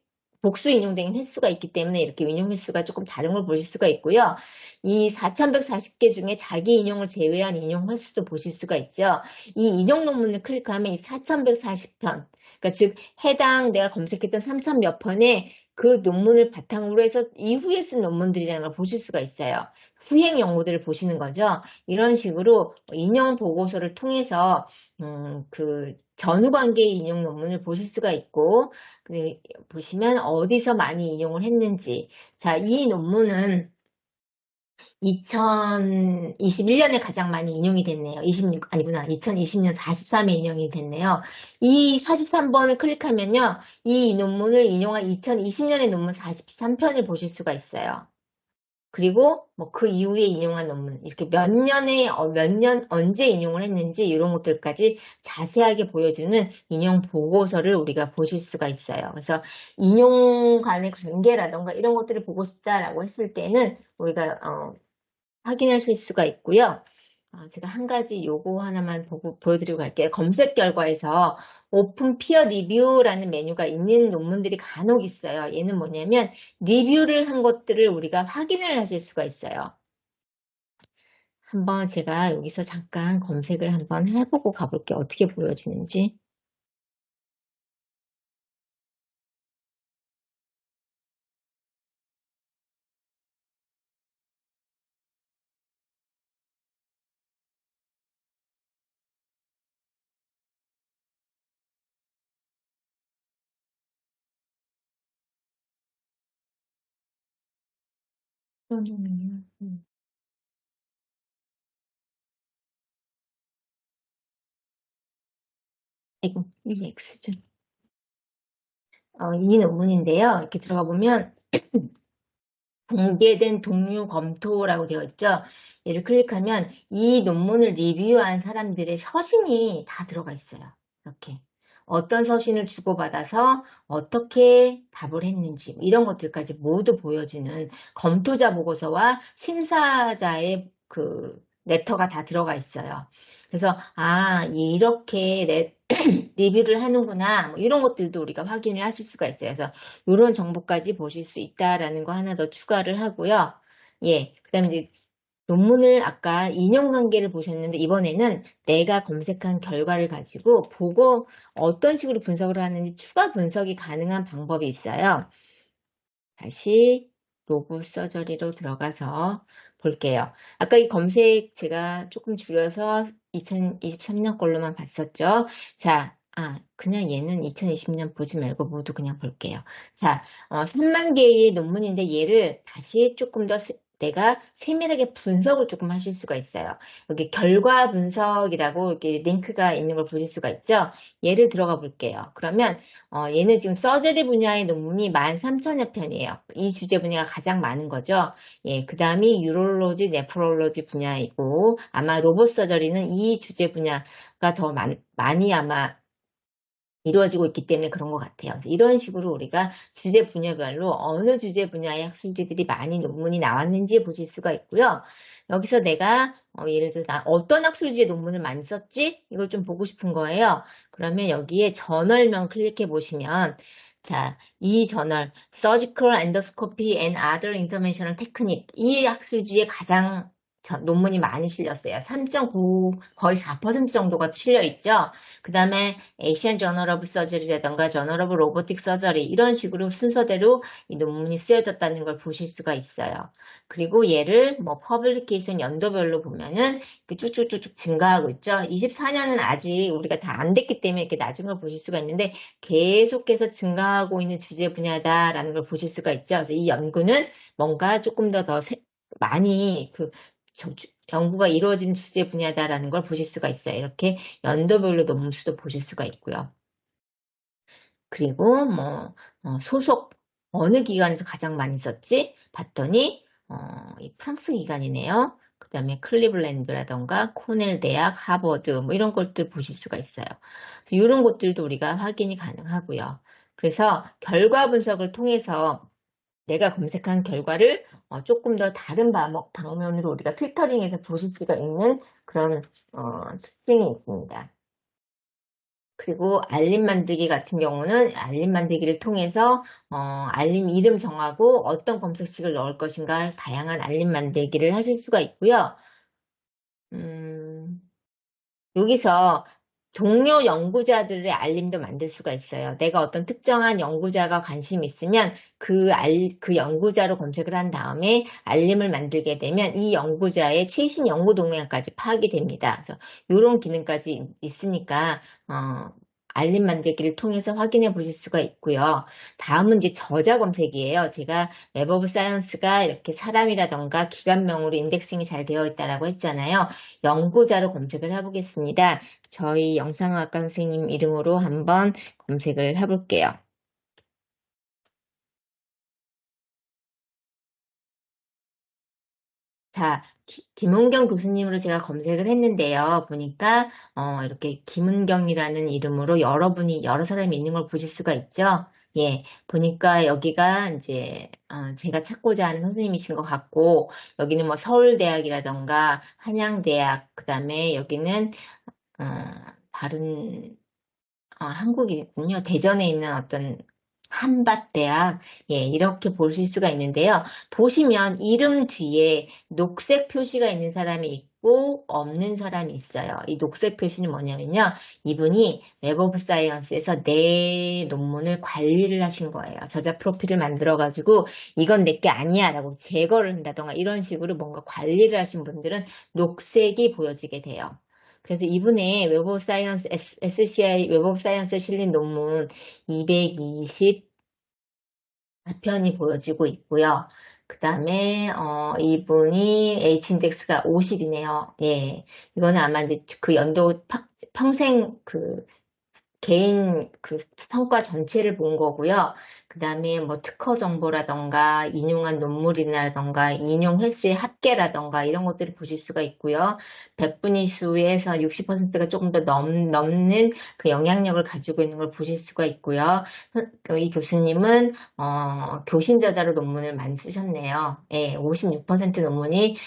복수 인용된 횟수가 있기 때문에 이렇게 인용 횟수가 조금 다른 걸 보실 수가 있고요. 이 4,140개 중에 자기 인용을 제외한 인용 횟수도 보실 수가 있죠. 이 인용 논문을 클릭하면 이 4,140편, 그러니까 즉 해당 내가 검색했던 3,000 몇 편의 그 논문을 바탕으로 해서 이후에 쓴 논문들이라는 걸 보실 수가 있어요. 후행 연구들을 보시는 거죠. 이런 식으로 인용 보고서를 통해서 그 전후관계 인용 논문을 보실 수가 있고, 보시면 어디서 많이 인용을 했는지. 자, 이 논문은 2021년에 가장 많이 인용이 됐네요. 26, 아니구나. 2020년 43회 인용이 됐네요. 이 43번을 클릭하면요. 이 논문을 인용한 2020년의 논문 43편을 보실 수가 있어요. 그리고 뭐 그 이후에 인용한 논문, 이렇게 몇 년, 언제 인용을 했는지 이런 것들까지 자세하게 보여주는 인용 보고서를 우리가 보실 수가 있어요. 그래서 인용 간의 관계라던가 이런 것들을 보고 싶다라고 했을 때는 우리가 확인하실 수가 있고요. 제가 한 가지 요거 하나만 보여드리고 갈게요. 검색 결과에서 오픈 피어 리뷰라는 메뉴가 있는 논문들이 간혹 있어요. 얘는 뭐냐면 리뷰를 한 것들을 우리가 확인을 하실 수가 있어요. 한번 제가 여기서 잠깐 검색을 한번 해보고 가볼게요. 어떻게 보여지는지. 아이고, 이게 X죠. 이 논문인데요. 이렇게 들어가 보면 공개된 동료 검토라고 되어 있죠. 얘를 클릭하면 이 논문을 리뷰한 사람들의 서신이 다 들어가 있어요. 이렇게. 어떤 서신을 주고받아서 어떻게 답을 했는지 이런 것들까지 모두 보여지는 검토자 보고서와 심사자의 그 레터가 다 들어가 있어요. 그래서 이렇게 리뷰를 하는구나, 뭐 이런 것들도 우리가 확인을 하실 수가 있어요. 그래서 이런 정보까지 보실 수 있다라는 거 하나 더 추가를 하고요. 예, 그다음에 이제 논문을 아까 인용관계를 보셨는데 이번에는 내가 검색한 결과를 가지고 보고 어떤 식으로 분석을 하는지 추가 분석이 가능한 방법이 있어요. 다시 로봇 서저리로 들어가서 볼게요. 아까 이 검색 제가 조금 줄여서 2023년 걸로만 봤었죠. 자, 그냥 얘는 2020년 보지 말고 모두 그냥 볼게요. 자, 3만 개의 논문인데 얘를 다시 조금 더 내가 세밀하게 분석을 조금 하실 수가 있어요. 여기 결과 분석이라고 이렇게 링크가 있는 걸 보실 수가 있죠. 얘를 들어가 볼게요. 그러면 얘는 지금 서저리 분야의 논문이 13,000여 편이에요. 이 주제 분야가 가장 많은 거죠. 예, 그 다음이 유럴로지, 네프롤로지 분야이고 아마 로봇 서저리는 이 주제 분야가 더 많이 아마 이루어지고 있기 때문에 그런 것 같아요. 그래서 이런 식으로 우리가 주제 분야별로 어느 주제 분야의 학술지들이 많이 논문이 나왔는지 보실 수가 있고요. 여기서 내가 예를 들어서 나 어떤 학술지의 논문을 많이 썼지? 이걸 좀 보고 싶은 거예요. 그러면 여기에 저널명 클릭해 보시면 자, 이 저널 Surgical Endoscopy and Other Interventional Technique 이 학술지에 가장 논문이 많이 실렸어요. 3.9 거의 4% 정도가 실려 있죠. 그 다음에 에이시안 저널 오브 서저리라던가 저널 오브 로보틱 서저리 이런 식으로 순서대로 이 논문이 쓰여졌다는 걸 보실 수가 있어요. 그리고 얘를 뭐 퍼블리케이션 연도별로 보면은 쭉쭉쭉쭉 증가하고 있죠. 24년은 아직 우리가 다 안 됐기 때문에 이렇게 낮은 걸 보실 수가 있는데 계속해서 증가하고 있는 주제 분야다라는 걸 보실 수가 있죠. 그래서 이 연구는 뭔가 조금 더 많이 연구가 이루어진 주제 분야다라는 걸 보실 수가 있어요. 이렇게 연도별로 논문 수도 보실 수가 있고요. 그리고 뭐 소속 어느 기관에서 가장 많이 썼지? 봤더니 이 프랑스 기관이네요. 그 다음에 클리블랜드라던가 코넬 대학, 하버드 뭐 이런 것들 보실 수가 있어요. 이런 것들도 우리가 확인이 가능하고요. 그래서 결과 분석을 통해서 내가 검색한 결과를 조금 더 다른 방면으로 우리가 필터링해서 보실 수가 있는 그런 특징이 있습니다. 그리고 알림 만들기 같은 경우는 알림 만들기를 통해서 알림 이름 정하고 어떤 검색식을 넣을 것인가 다양한 알림 만들기를 하실 수가 있고요. 여기서 동료 연구자들의 알림도 만들 수가 있어요. 내가 어떤 특정한 연구자가 관심이 있으면 그 연구자로 검색을 한 다음에 알림을 만들게 되면 이 연구자의 최신 연구 동향까지 파악이 됩니다. 그래서 이런 기능까지 있으니까 알림 만들기를 통해서 확인해 보실 수가 있고요. 다음은 이제 저자 검색이에요. 제가 웹 오브 사이언스가 이렇게 사람이라던가 기관명으로 인덱싱이 잘 되어 있다라고 했잖아요. 연구자로 검색을 해보겠습니다. 저희 영상학과 선생님 이름으로 한번 검색을 해볼게요. 자, 김은경 교수님으로 제가 검색을 했는데요. 보니까 이렇게 김은경이라는 이름으로 여러 사람이 있는 걸 보실 수가 있죠. 예, 보니까 여기가 이제 제가 찾고자 하는 선생님이신 것 같고 여기는 뭐 서울대학이라던가 한양대학 그다음에 여기는 어, 다른 한국이군요. 대전에 있는 어떤 한밭대학, 예, 이렇게 보실 수가 있는데요. 보시면 이름 뒤에 녹색 표시가 있는 사람이 있고 없는 사람이 있어요. 이 녹색 표시는 뭐냐면요. 이분이 웹 오브 사이언스에서 내 논문을 관리를 하신 거예요. 저자 프로필을 만들어가지고 이건 내 게 아니야 라고 제거를 한다던가 이런 식으로 뭔가 관리를 하신 분들은 녹색이 보여지게 돼요. 그래서 이분의 웹 오브 사이언스, SCI 웹 오브 사이언스에 실린 논문 224편이 보여지고 있고요. 그 다음에, 이분이 H인덱스가 50이네요. 예. 이거는 아마 이제 그 연도 평생 개인 성과 전체를 본 거고요. 그 다음에 뭐 특허 정보라던가 인용한 논문이라던가 인용 횟수의 합계라던가 이런 것들을 보실 수가 있고요. 100분위 수에서 60%가 조금 더 넘는 그 영향력을 가지고 있는 걸 보실 수가 있고요. 이 교수님은 교신 저자로 논문을 많이 쓰셨네요. 예, 56% 논문이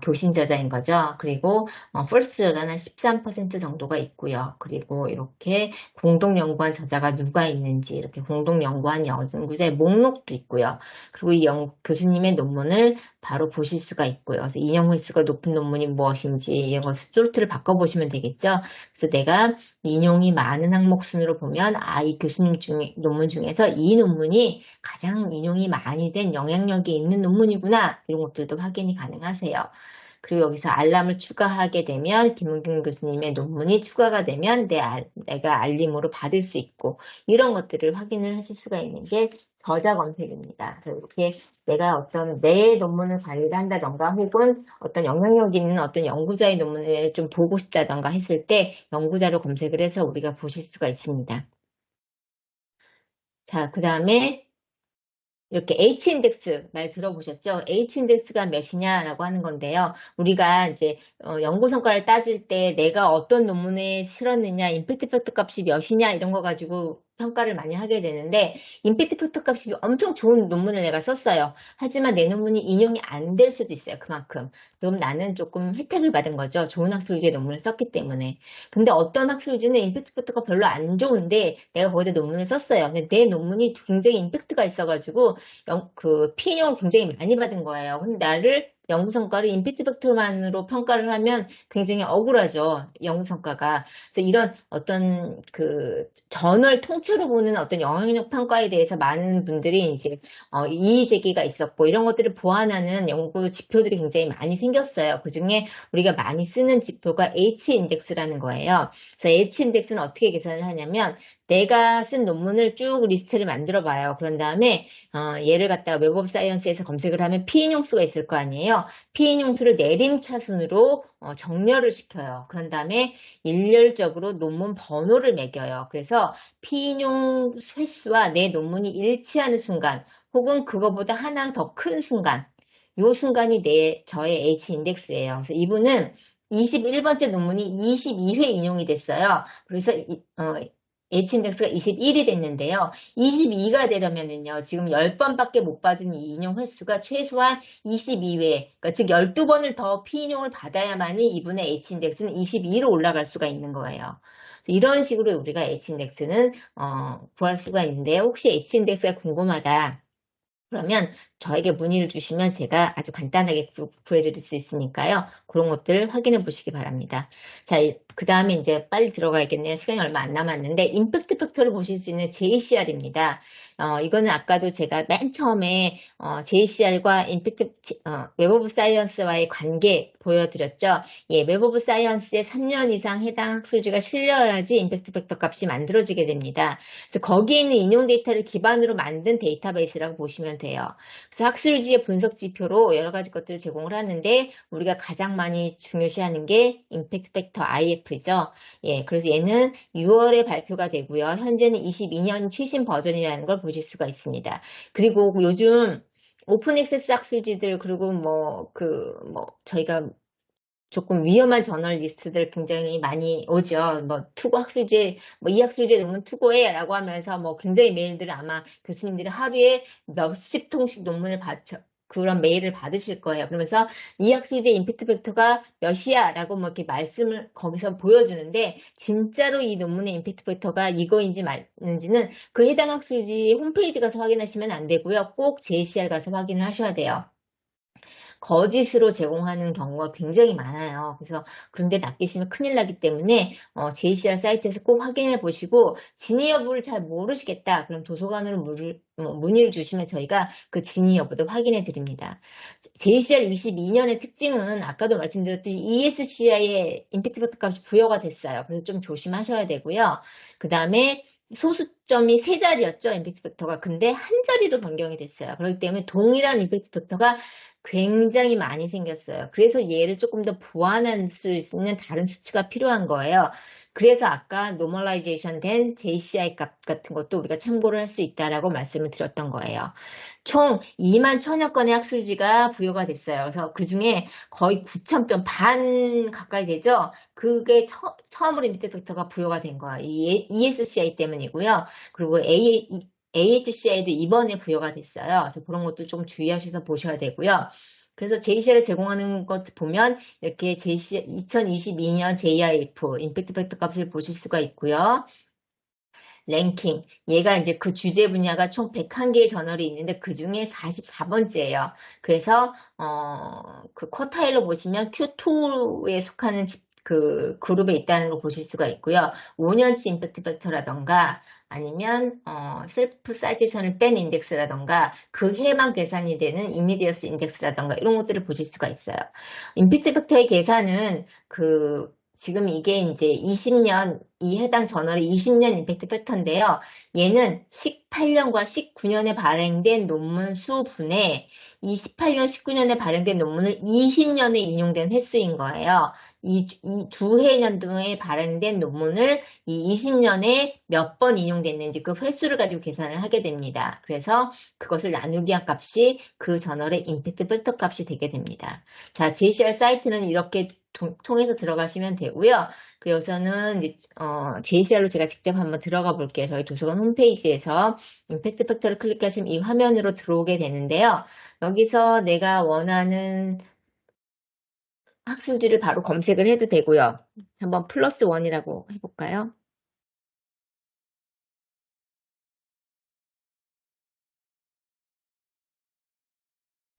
교신 저자인 거죠. 그리고 first 저자는 13% 정도가 있고요. 그리고 이렇게 공동 연구한 저자가 누가 있는지 이렇게 공동 연구한 연구자의 목록도 있고요. 그리고 이 교수님의 논문을 바로 보실 수가 있고요. 그래서 인용 횟수가 높은 논문이 무엇인지 이런 것을 솔트를 바꿔보시면 되겠죠. 그래서 내가 인용이 많은 항목 순으로 보면 이 교수님 논문 중에서 이 논문이 가장 인용이 많이 된 영향력이 있는 논문이구나 이런 것들도 확인이 가능하세요. 그리고 여기서 알람을 추가하게 되면 김은경 교수님의 논문이 추가가 되면 내가 알림으로 받을 수 있고 이런 것들을 확인을 하실 수가 있는 게 저자 검색입니다. 그래서 이렇게 내가 어떤 내 논문을 관리를 한다던가 혹은 어떤 영향력 있는 어떤 연구자의 논문을 좀 보고 싶다던가 했을 때 연구자로 검색을 해서 우리가 보실 수가 있습니다. 자, 그 다음에 이렇게 H인덱스 말 들어보셨죠? H인덱스가 몇이냐라고 하는 건데요. 우리가 이제 연구 성과를 따질 때 내가 어떤 논문에 실었느냐, 임팩트 팩터 값이 몇이냐 이런 거 가지고 평가를 많이 하게 되는데 임팩트 팩터 값이 엄청 좋은 논문을 내가 썼어요. 하지만 내 논문이 인용이 안 될 수도 있어요. 그만큼. 그럼 나는 조금 혜택을 받은 거죠. 좋은 학술 위주의 논문을 썼기 때문에. 근데 어떤 학술 위주는 임팩트 팩터가 별로 안 좋은데 내가 거기다 논문을 썼어요. 근데 내 논문이 굉장히 임팩트가 있어가지고 피인용을 굉장히 많이 받은 거예요. 근데 나를 연구 성과를 임팩트 팩터만으로 평가를 하면 굉장히 억울하죠. 연구 성과가. 그래서 이런 어떤 저널 통째로 보는 어떤 영향력 평가에 대해서 많은 분들이 이제 이의 제기가 있었고 이런 것들을 보완하는 연구 지표들이 굉장히 많이 생겼어요. 그중에 우리가 많이 쓰는 지표가 H인덱스라는 거예요. 그래서 H인덱스는 어떻게 계산을 하냐면 내가 쓴 논문을 쭉 리스트를 만들어 봐요. 그런 다음에 얘를 갖다가 웹 오브 사이언스에서 검색을 하면 피인용수가 있을 거 아니에요. 피인용수를 내림차순으로 정렬을 시켜요. 그런 다음에 일렬적으로 논문 번호를 매겨요. 그래서 피인용 횟수와 내 논문이 일치하는 순간 혹은 그거보다 하나 더 큰 순간 요 순간이 저의 H인덱스예요. 그래서 이분은 21번째 논문이 22회 인용이 됐어요. 그래서 H인덱스가 21이 됐는데요. 22가 되려면은요, 지금 10번밖에 못 받은 이 인용 횟수가 최소한 22회, 그러니까 즉 12번을 더 피인용을 받아야만이 이분의 H인덱스는 22로 올라갈 수가 있는 거예요. 이런 식으로 우리가 H인덱스는 구할 수가 있는데 혹시 H인덱스가 궁금하다. 그러면 저에게 문의를 주시면 제가 아주 간단하게 구해드릴 수 있으니까요. 그런 것들 확인해 보시기 바랍니다. 자, 그 다음에 이제 빨리 들어가야겠네요. 시간이 얼마 안 남았는데 임팩트 팩터를 보실 수 있는 JCR입니다. 이거는 아까도 제가 맨 처음에 JCR과 웹 오브 사이언스와의 관계 보여드렸죠. 예, 웹 오브 사이언스에 3년 이상 해당 학술지가 실려야지 임팩트 팩터 값이 만들어지게 됩니다. 그래서 거기에 있는 인용 데이터를 기반으로 만든 데이터베이스라고 보시면 돼요. 그래서 학술지의 분석 지표로 여러 가지 것들을 제공을 하는데 우리가 가장 많이 중요시하는 게 임팩트 팩터 IF죠. 예, 그래서 얘는 6월에 발표가 되고요. 현재는 22년 최신 버전이라는 걸 보실 수가 있습니다. 그리고 요즘 오픈 액세스 학술지들 그리고 저희가 조금 위험한 저널리스트들 굉장히 많이 오죠. 투고 학술지, 이 학술지에 논문 투고해라고 하면서 굉장히 메일들을 아마 교수님들이 하루에 몇십 통씩 논문을 그런 메일을 받으실 거예요. 그러면서 이 학술지 임팩트 팩터가 몇이야? 라고 이렇게 말씀을 거기서 보여주는데, 진짜로 이 논문의 임팩트 팩터가 이거인지 맞는지는 그 해당 학술지 홈페이지 가서 확인하시면 안 되고요. 꼭 JCR 가서 확인을 하셔야 돼요. 거짓으로 제공하는 경우가 굉장히 많아요. 그래서 그런데 낚이시면 큰일 나기 때문에 JCR 사이트에서 꼭 확인해 보시고 진위 여부를 잘 모르시겠다. 그럼 도서관으로 문의를 주시면 저희가 그 진위 여부도 확인해 드립니다. JCR 22년의 특징은 아까도 말씀드렸듯이 ESCI의 임팩트 팩터 값이 부여가 됐어요. 그래서 좀 조심하셔야 되고요. 그 다음에 소수점이 3자리였죠. 임팩트 팩터가. 근데 한 자리로 변경이 됐어요. 그렇기 때문에 동일한 임팩트 팩터가 굉장히 많이 생겼어요. 그래서 얘를 조금 더 보완할 수 있는 다른 수치가 필요한 거예요. 그래서 아까 노멀라이제이션 된 JCI 값 같은 것도 우리가 참고를 할 수 있다라고 말씀을 드렸던 거예요. 총 2만 1천여 건의 학술지가 부여가 됐어요. 그래서 그 중에 거의 9천 편, 반 가까이 되죠? 그게 처음으로 임팩트 팩터가 부여가 된 거예요. 이 ESCI 때문이고요. 그리고 AHCI도 이번에 부여가 됐어요. 그래서 그런 것도 좀 주의하셔서 보셔야 되고요. 그래서 JCI를 제공하는 것 보면 이렇게 2022년 JIF 임팩트 팩터 값을 보실 수가 있고요. 랭킹. 얘가 이제 그 주제 분야가 총 101개의 저널이 있는데 그 중에 44번째예요. 그래서 그 쿼타일로 보시면 Q2에 속하는 그 그룹에 있다는 걸 보실 수가 있고요. 5년치 임팩트 팩터라던가 아니면 셀프 사이테이션을 뺀 인덱스라던가 그 해만 계산이 되는 이미디어스 인덱스라던가 이런 것들을 보실 수가 있어요. 임팩트 팩터의 계산은 지금 이게 이제 20년, 이 해당 저널의 20년 임팩트 팩터인데요. 얘는 18년과 19년에 발행된 논문 수분에 이 18년, 19년에 발행된 논문을 20년에 인용된 횟수인 거예요. 이 두 해 연도에 발행된 논문을 이 20년에 몇 번 인용됐는지 그 횟수를 가지고 계산을 하게 됩니다. 그래서 그것을 나누기 한 값이 그 저널의 임팩트 팩터 값이 되게 됩니다. 자, JCR 사이트는 이렇게 통해서 들어가시면 되고요. 여기서는 이제 JCR로 제가 직접 한번 들어가 볼게요. 저희 도서관 홈페이지에서 임팩트 팩터를 클릭하시면 이 화면으로 들어오게 되는데요. 여기서 내가 원하는 학술지를 바로 검색을 해도 되고요. 한번 플러스 원이라고 해볼까요?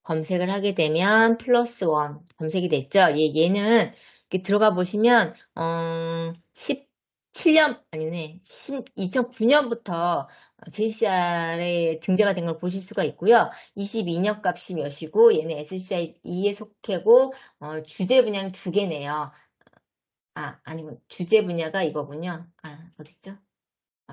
검색을 하게 되면 플러스 원 검색이 됐죠? 얘는 이렇게 들어가 보시면 17년 아니네 2009년부터 JCR에 등재가 된 걸 보실 수가 있고요. 22년 값이 몇이고 얘는 SCI 2에 속해고 주제 분야는 두 개네요. 아니고 주제 분야가 이거군요. 어딨죠?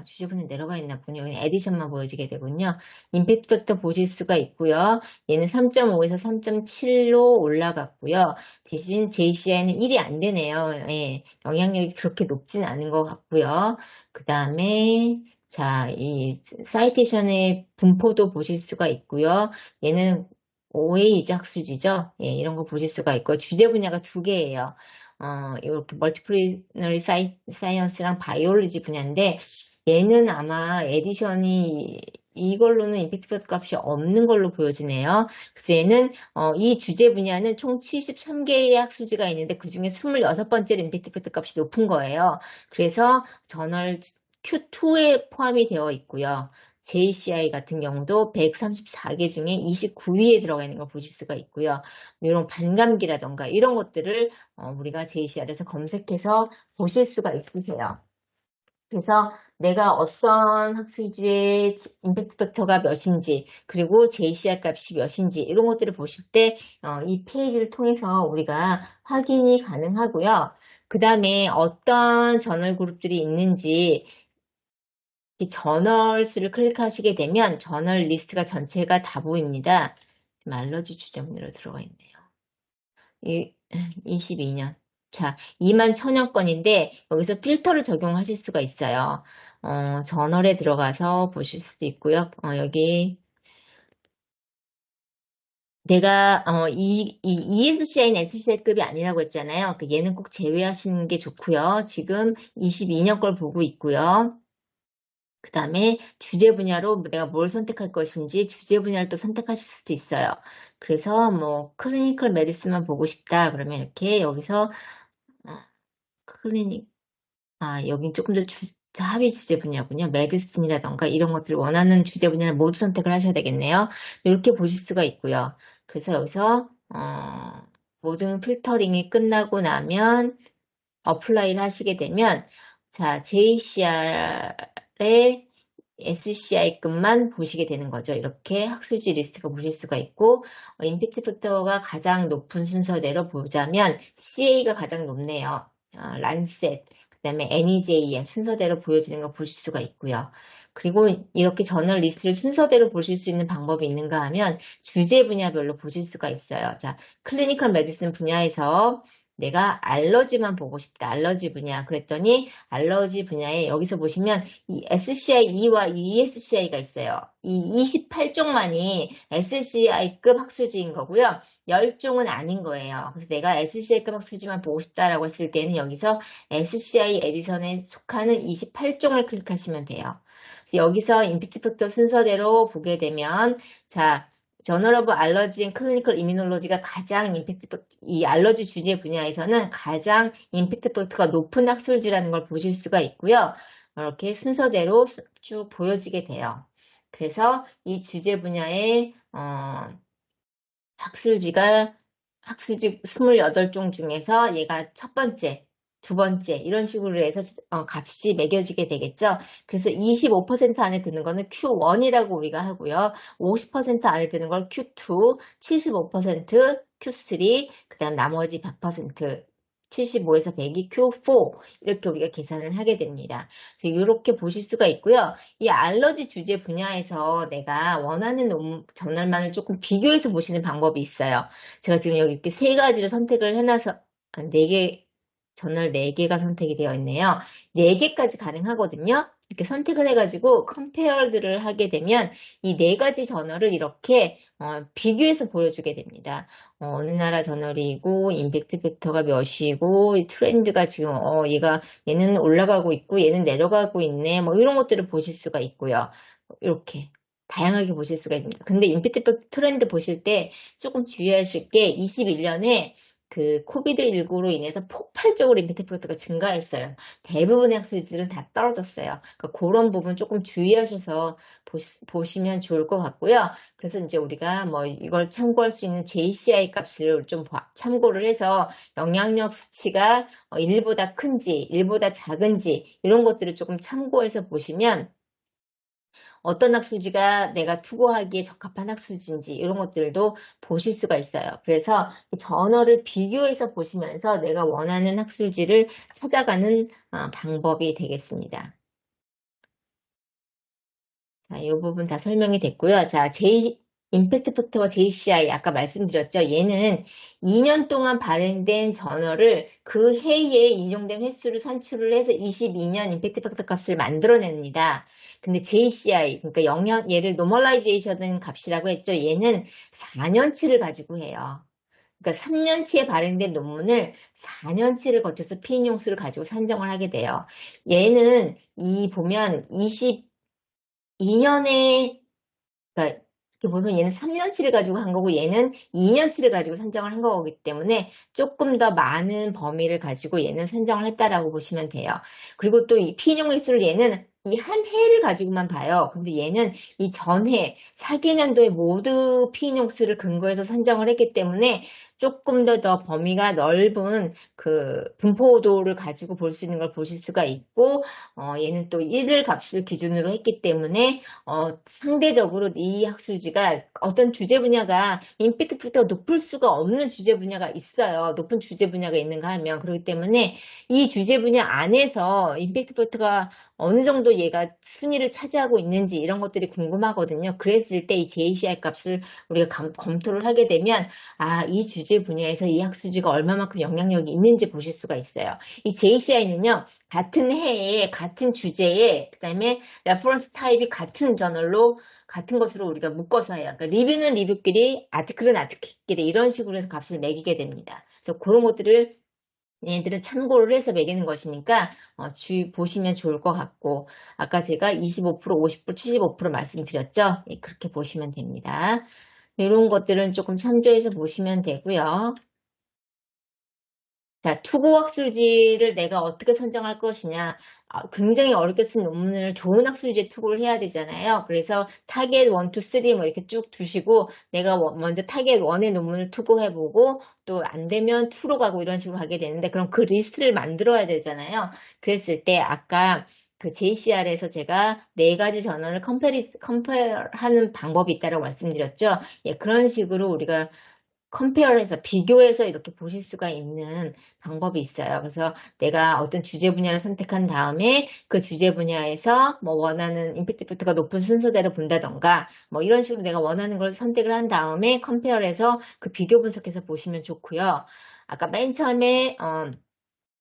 주제분이 내려가 있나 보군요. 그냥 에디션만 보여지게 되군요. 임팩트 팩터 보실 수가 있고요. 얘는 3.5에서 3.7로 올라갔고요. 대신 JCI는 1이 안 되네요. 예, 영향력이 그렇게 높진 않은 것 같고요. 그 다음에 자, 이 사이테이션의 분포도 보실 수가 있고요. 얘는 OA 학술지죠. 예, 이런 거 보실 수가 있고 주제 분야가 두 개예요. 이렇게 멀티플리너리 사이언스랑 바이올로지 분야인데 얘는 아마 에디션이 이걸로는 임팩트 팩터 값이 없는 걸로 보여지네요. 그래서 얘는 이 주제 분야는 총 73개의 학술지가 있는데 그중에 26번째로 임팩트 팩터 값이 높은 거예요. 그래서 저널 Q2에 포함이 되어 있고요. JCI 같은 경우도 134개 중에 29위에 들어가 있는 걸 보실 수가 있고요. 이런 반감기라던가 이런 것들을 우리가 JCR에서 검색해서 보실 수가 있으세요. 그래서 내가 어떤 학술지의 임팩트 팩터가 몇인지 그리고 JCR 값이 몇인지 이런 것들을 보실 때 이 페이지를 통해서 우리가 확인이 가능하고요. 그 다음에 어떤 저널 그룹들이 있는지 이 저널 수를 클릭하시게 되면 저널 리스트가 전체가 다 보입니다. 알러지 주제문으로 들어가 있네요. 22년. 자, 2만 1천여 건인데 여기서 필터를 적용하실 수가 있어요. 저널에 들어가서 보실 수도 있고요. 여기 내가 ESCI는 SCI급이 아니라고 했잖아요. 얘는 꼭 제외하시는 게 좋고요. 지금 22년 걸 보고 있고요. 그 다음에 주제 분야로 내가 뭘 선택할 것인지 주제 분야를 또 선택하실 수도 있어요. 그래서 뭐 클리니컬 메디슨만 보고 싶다 그러면 이렇게 여기서 어, 클리닉 여긴 조금 더 합의 주제 분야군요. 메디슨이라던가 이런 것들을 원하는 주제 분야를 모두 선택을 하셔야 되겠네요. 이렇게 보실 수가 있고요. 그래서 여기서 모든 필터링이 끝나고 나면 어플라이를 하시게 되면 자 JCR의 SCI급만 보시게 되는 거죠. 이렇게 학술지 리스트가 보실 수가 있고 임팩트 팩터가 가장 높은 순서대로 보자면 CA가 가장 높네요. 란셋, 그 다음에 NEJM 순서대로 보여지는 거 보실 수가 있고요. 그리고 이렇게 저널 리스트를 순서대로 보실 수 있는 방법이 있는가 하면 주제 분야별로 보실 수가 있어요. 자, 클리니컬 메디슨 분야에서 내가 알러지만 보고 싶다. 알러지 분야. 그랬더니 알러지 분야에 여기서 보시면 이 SCI2와 ESCI가 있어요. 이 28종만이 SCI급 학술지인 거고요. 10종은 아닌 거예요. 그래서 내가 SCI급 학술지만 보고 싶다라고 했을 때는 여기서 SCI 에디선에 속하는 28종을 클릭하시면 돼요. 그래서 여기서 임팩트 팩터 순서대로 보게 되면 자, 저널 오브 알러지 앤 클리니컬 이뮤놀로지가 가장 이 알러지 주제 분야에서는 가장 임팩트 팩터가 높은 학술지라는 걸 보실 수가 있고요. 이렇게 순서대로 쭉 보여지게 돼요. 그래서 이 주제 분야의 학술지 28종 중에서 얘가 첫 번째, 두 번째 이런 식으로 해서 값이 매겨지게 되겠죠. 그래서 25% 안에 드는 거는 Q1이라고 우리가 하고요. 50% 안에 드는 걸 Q2, 75% Q3, 그 다음 나머지 100%, 75에서 100이 Q4 이렇게 우리가 계산을 하게 됩니다. 그래서 이렇게 보실 수가 있고요. 이 알러지 주제 분야에서 내가 원하는 저널만을 조금 비교해서 보시는 방법이 있어요. 제가 지금 여기 이렇게 세 가지를 선택을 해놔서 네 개, 저널 네 개가 선택이 되어 있네요. 네 개까지 가능하거든요. 이렇게 선택을 해가지고 컴페어들을 하게 되면 이 네 가지 저널을 이렇게 비교해서 보여주게 됩니다. 어느 나라 저널이고 임팩트 팩터가 몇이고 이 트렌드가 지금 얘는 올라가고 있고 얘는 내려가고 있네 뭐 이런 것들을 보실 수가 있고요. 이렇게 다양하게 보실 수가 있습니다. 근데 임팩트 팩터 트렌드 보실 때 조금 주의하실 게 21년에 그 코비드19로 인해서 폭발적으로 임팩트 팩터가 증가했어요. 대부분의 학술지들은 다 떨어졌어요. 그러니까 그런 부분 조금 주의하셔서 보시면 좋을 것 같고요. 그래서 이제 우리가 뭐 이걸 참고할 수 있는 JCI 값을 좀 참고를 해서 영향력 수치가 1보다 큰지 1보다 작은지 이런 것들을 조금 참고해서 보시면 어떤 학술지가 내가 투고하기에 적합한 학술지인지 이런 것들도 보실 수가 있어요. 그래서 저널을 비교해서 보시면서 내가 원하는 학술지를 찾아가는 방법이 되겠습니다. 자, 이 부분 다 설명이 됐고요. 자, 임팩트 팩터와 JCI 아까 말씀드렸죠. 얘는 2년 동안 발행된 저널을 그 해에 인용된 횟수를 산출을 해서 22년 임팩트 팩터 값을 만들어냅니다. 근데 JCI, 그러니까 얘를 노멀라이제이션 값이라고 했죠. 얘는 4년치를 가지고 해요. 그러니까 3년치에 발행된 논문을 4년치를 거쳐서 피인용수를 가지고 산정을 하게 돼요. 얘는 보면 2년에, 그러니까 이렇게 보면 얘는 3년치를 가지고 한 거고 얘는 2년치를 가지고 산정을 한 거기 때문에 조금 더 많은 범위를 가지고 얘는 산정을 했다라고 보시면 돼요. 그리고 또 이 피인용 횟수를 얘는 이 한 해를 가지고만 봐요. 근데 얘는 이 전해 4개년도에 모두 피인용 횟수를 근거해서 산정을 했기 때문에 조금 더 범위가 넓은 그 분포도를 가지고 볼 수 있는 걸 보실 수가 있고 얘는 또 1을 값을 기준으로 했기 때문에 상대적으로 이 학술지가 어떤 주제 분야가 임팩트 팩터가 높을 수가 없는 주제 분야가 있어요. 높은 주제 분야가 있는가 하면 그렇기 때문에 이 주제 분야 안에서 임팩트 팩터가 어느 정도 얘가 순위를 차지하고 있는지 이런 것들이 궁금하거든요. 그랬을 때 이 JCI 값을 우리가 검토를 하게 되면 이 주제 분야에서 이 학술지가 얼마만큼 영향력이 있는지 보실 수가 있어요. 이 JCI는요. 같은 해에 같은 주제에 그다음에 레퍼런스 타입이 같은 저널로 같은 것으로 우리가 묶어서 해요. 그러니까 리뷰는 리뷰끼리, 아티클은 아티클끼리 이런 식으로 해서 값을 매기게 됩니다. 그래서 그런 것들을 얘네들은 참고를 해서 매기는 것이니까 보시면 좋을 것 같고 아까 제가 25%, 50%, 75% 말씀드렸죠? 예, 그렇게 보시면 됩니다. 이런 것들은 조금 참조해서 보시면 되고요. 자, 투고 학술지를 내가 어떻게 선정할 것이냐. 굉장히 어렵게 쓴 논문을 좋은 학술지에 투고를 해야 되잖아요. 그래서 타겟 1, 2, 3 뭐 이렇게 쭉 두시고 내가 먼저 타겟 1의 논문을 투고해보고 또 안 되면 2로 가고 이런 식으로 가게 되는데 그럼 그 리스트를 만들어야 되잖아요. 그랬을 때 아까 그 JCR에서 제가 네 가지 저널을 컴페어하는 방법이 있다고 말씀드렸죠. 예, 그런 식으로 우리가 컴페어해서 비교해서 이렇게 보실 수가 있는 방법이 있어요. 그래서 내가 어떤 주제 분야를 선택한 다음에 그 주제 분야에서 뭐 원하는 임팩트 팩터가 높은 순서대로 본다던가 뭐 이런 식으로 내가 원하는 걸 선택을 한 다음에 컴페어해서 그 비교 분석해서 보시면 좋고요. 아까 맨 처음에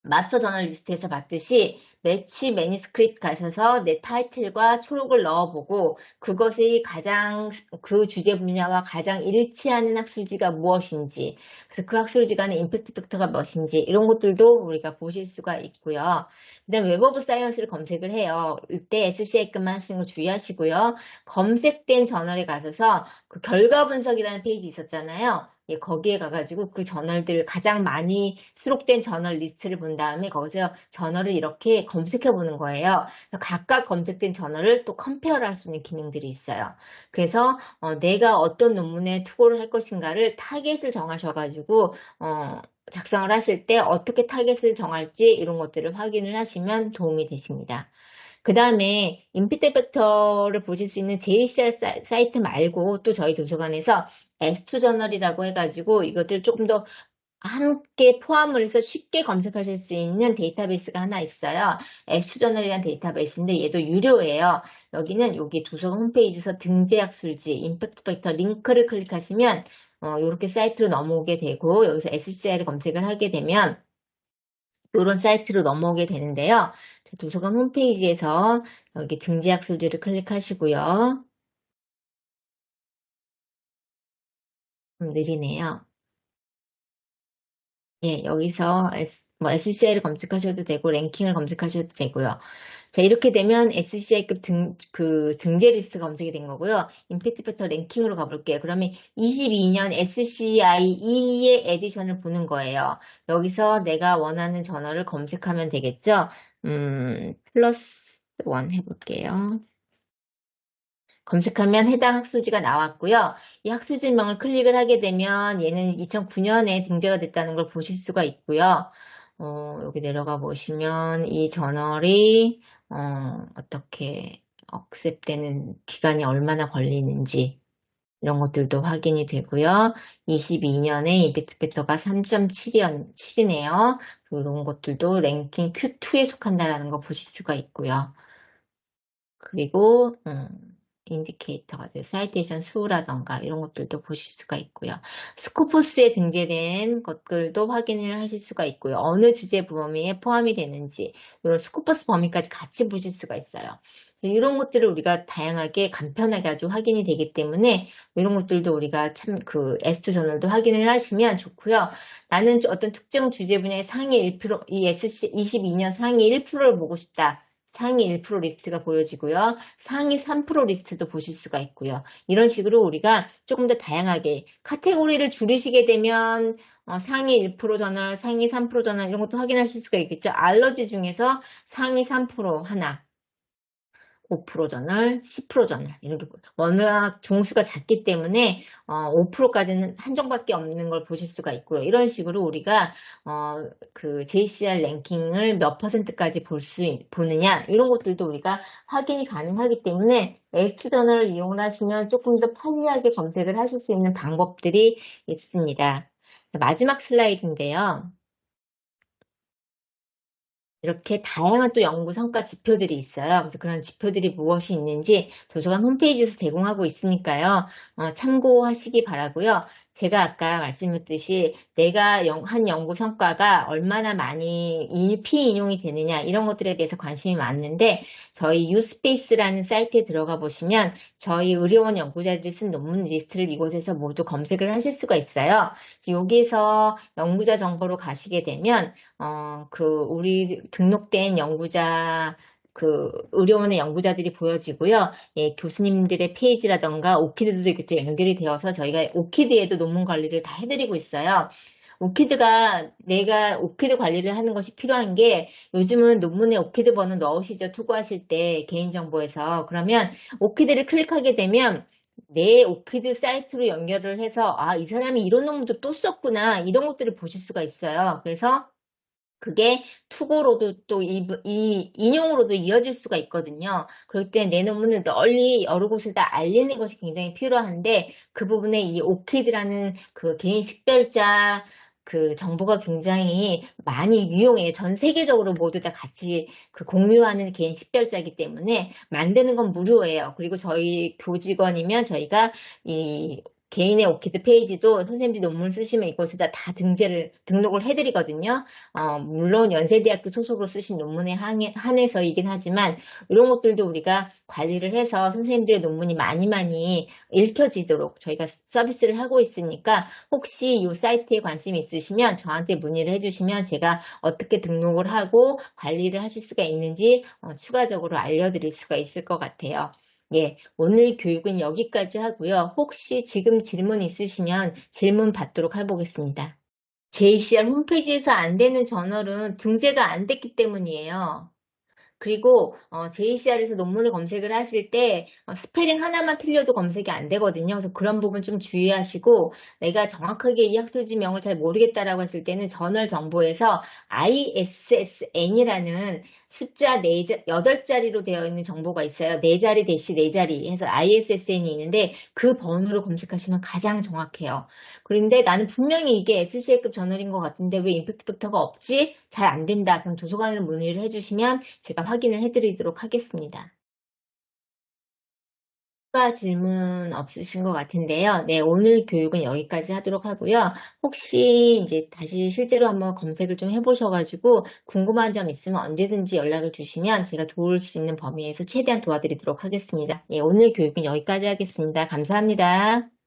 마스터 저널리스트에서 봤듯이 매치 매니스크립트 가셔서 내 타이틀과 초록을 넣어보고 그것이 가장 그 주제 분야와 가장 일치하는 학술지가 무엇인지, 그래서 그 학술지 간의 임팩트 팩터가 무엇인지 이런 것들도 우리가 보실 수가 있고요. 그다음 웹 오브 사이언스를 검색을 해요. 이때 SCI급만 하시는 거 주의하시고요. 검색된 저널에 가셔서 그 결과 분석이라는 페이지 있었잖아요. 예, 거기에 가가지고 그 저널들 가장 많이 수록된 저널 리스트를 본 다음에 거기서 저널을 이렇게 검색해 보는 거예요. 그래서 각각 검색된 저널을 또 컴페어를 할 수 있는 기능들이 있어요. 그래서 내가 어떤 논문에 투고를 할 것인가를 타겟을 정하셔가지고 작성을 하실 때 어떻게 타겟을 정할지 이런 것들을 확인을 하시면 도움이 되십니다. 그 다음에 임팩트 팩터를 보실 수 있는 JCR 사이트 말고 또 저희 도서관에서 S2 저널이라고 해가지고 이것들 조금 더 함께 포함을 해서 쉽게 검색하실 수 있는 데이터베이스가 하나 있어요. S2 저널이라는 데이터베이스인데 얘도 유료예요. 여기는 여기 도서관 홈페이지에서 등재학술지 임팩트 팩터 링크를 클릭하시면 이렇게 사이트로 넘어오게 되고 여기서 SCR을 검색을 하게 되면 이런 사이트로 넘어오게 되는데요. 도서관 홈페이지에서 여기 등재학 소지를 클릭하시고요. 느리네요. 예, 여기서 SCI를 검색하셔도 되고 랭킹을 검색하셔도 되고요. 자, 이렇게 되면 SCI급 등재 리스트 검색이 된 거고요. 임팩트 팩터 랭킹으로 가볼게요. 그러면 22년 SCI 2의 에디션을 보는 거예요. 여기서 내가 원하는 저널을 검색하면 되겠죠. 플러스 원 해볼게요. 검색하면 해당 학술지가 나왔고요. 이 학술지명을 클릭을 하게 되면 얘는 2009년에 등재가 됐다는 걸 보실 수가 있고요. 여기 내려가 보시면 이 저널이 어떻게 억셉되는 기간이 얼마나 걸리는지 이런 것들도 확인이 되고요. 22년에 임팩트 팩터가 3.7이네요. 이런 것들도 랭킹 Q2에 속한다라는 거 보실 수가 있고요. 그리고 인디케이터가 돼요. 사이테이션 수라던가 이런 것들도 보실 수가 있고요. 스코포스에 등재된 것들도 확인을 하실 수가 있고요. 어느 주제 범위에 포함이 되는지 이런 스코포스 범위까지 같이 보실 수가 있어요. 그래서 이런 것들을 우리가 다양하게 간편하게 아주 확인이 되기 때문에 이런 것들도 우리가 참 그 S2 저널도 확인을 하시면 좋고요. 나는 어떤 특정 주제 분야의 상위 1%, 이 SC 22년 상위 1%를 보고 싶다. 상위 1% 리스트가 보여지고요. 상위 3% 리스트도 보실 수가 있고요. 이런 식으로 우리가 조금 더 다양하게 카테고리를 줄이시게 되면 상위 1% 저널, 상위 3% 저널 이런 것도 확인하실 수가 있겠죠. 알러지 중에서 상위 3% 하나, 5% 저널, 10% 저널 이렇게 워낙 종수가 작기 때문에 5%까지는 한정밖에 없는 걸 보실 수가 있고요. 이런 식으로 우리가 그 JCR 랭킹을 몇 퍼센트까지 보느냐 이런 것들도 우리가 확인이 가능하기 때문에 S2 저널을 이용하시면 조금 더 편리하게 검색을 하실 수 있는 방법들이 있습니다. 마지막 슬라이드인데요. 이렇게 다양한 또 연구 성과 지표들이 있어요. 그래서 그런 지표들이 무엇이 있는지 도서관 홈페이지에서 제공하고 있으니까요. 참고하시기 바라고요. 제가 아까 말씀드렸듯이 내가 한 연구 성과가 얼마나 많이 피인용이 되느냐 이런 것들에 대해서 관심이 많은데 저희 유스페이스라는 사이트에 들어가 보시면 저희 의료원 연구자들이 쓴 논문 리스트를 이곳에서 모두 검색을 하실 수가 있어요. 여기에서 연구자 정보로 가시게 되면 우리 등록된 연구자, 의료원의 연구자들이 보여지고요. 예, 교수님들의 페이지라던가 오키드도 이렇게 또 연결이 되어서 저희가 오키드에도 논문 관리를 다 해드리고 있어요. 내가 오키드 관리를 하는 것이 필요한 게 요즘은 논문에 오키드 번호 넣으시죠. 투고하실 때 개인정보에서. 그러면 오키드를 클릭하게 되면 내 오키드 사이트로 연결을 해서 이 사람이 이런 논문도 또 썼구나. 이런 것들을 보실 수가 있어요. 그래서 그게 투고로도 또 인용으로도 이어질 수가 있거든요. 그럴 때 내 논문을 널리 여러 곳에다 알리는 것이 굉장히 필요한데 그 부분에 이 오키드라는 그 개인 식별자 그 정보가 굉장히 많이 유용해요. 전 세계적으로 모두 다 같이 그 공유하는 개인 식별자이기 때문에 만드는 건 무료예요. 그리고 저희 교직원이면 저희가 이 개인의 오키드 페이지도 선생님들이 논문 쓰시면 이곳에다 다 등록을 해드리거든요. 물론 연세대학교 소속으로 쓰신 논문에 한해서이긴 하지만 이런 것들도 우리가 관리를 해서 선생님들의 논문이 많이 많이 읽혀지도록 저희가 서비스를 하고 있으니까 혹시 이 사이트에 관심이 있으시면 저한테 문의를 해주시면 제가 어떻게 등록을 하고 관리를 하실 수가 있는지 추가적으로 알려드릴 수가 있을 것 같아요. 예, 오늘 교육은 여기까지 하고요. 혹시 지금 질문 있으시면 질문 받도록 해보겠습니다. JCR 홈페이지에서 안 되는 저널은 등재가 안 됐기 때문이에요. 그리고 JCR에서 논문을 검색을 하실 때 스페링 하나만 틀려도 검색이 안 되거든요. 그래서 그런 부분 좀 주의하시고 내가 정확하게 이 학술지명을 잘 모르겠다라고 했을 때는 저널 정보에서 ISSN이라는 숫자 8자리로 되어 있는 정보가 있어요. 4자리 대시 4자리 해서 ISSN이 있는데 그 번호로 검색하시면 가장 정확해요. 그런데 나는 분명히 이게 SCA급 저널인 것 같은데 왜 임팩트 팩터가 없지? 잘 안 된다. 그럼 도서관으로 문의를 해주시면 제가 확인을 해드리도록 하겠습니다. 추가 질문 없으신 것 같은데요. 네, 오늘 교육은 여기까지 하도록 하고요. 혹시 이제 다시 실제로 한번 검색을 좀 해보셔가지고 궁금한 점 있으면 언제든지 연락을 주시면 제가 도울 수 있는 범위에서 최대한 도와드리도록 하겠습니다. 네, 오늘 교육은 여기까지 하겠습니다. 감사합니다.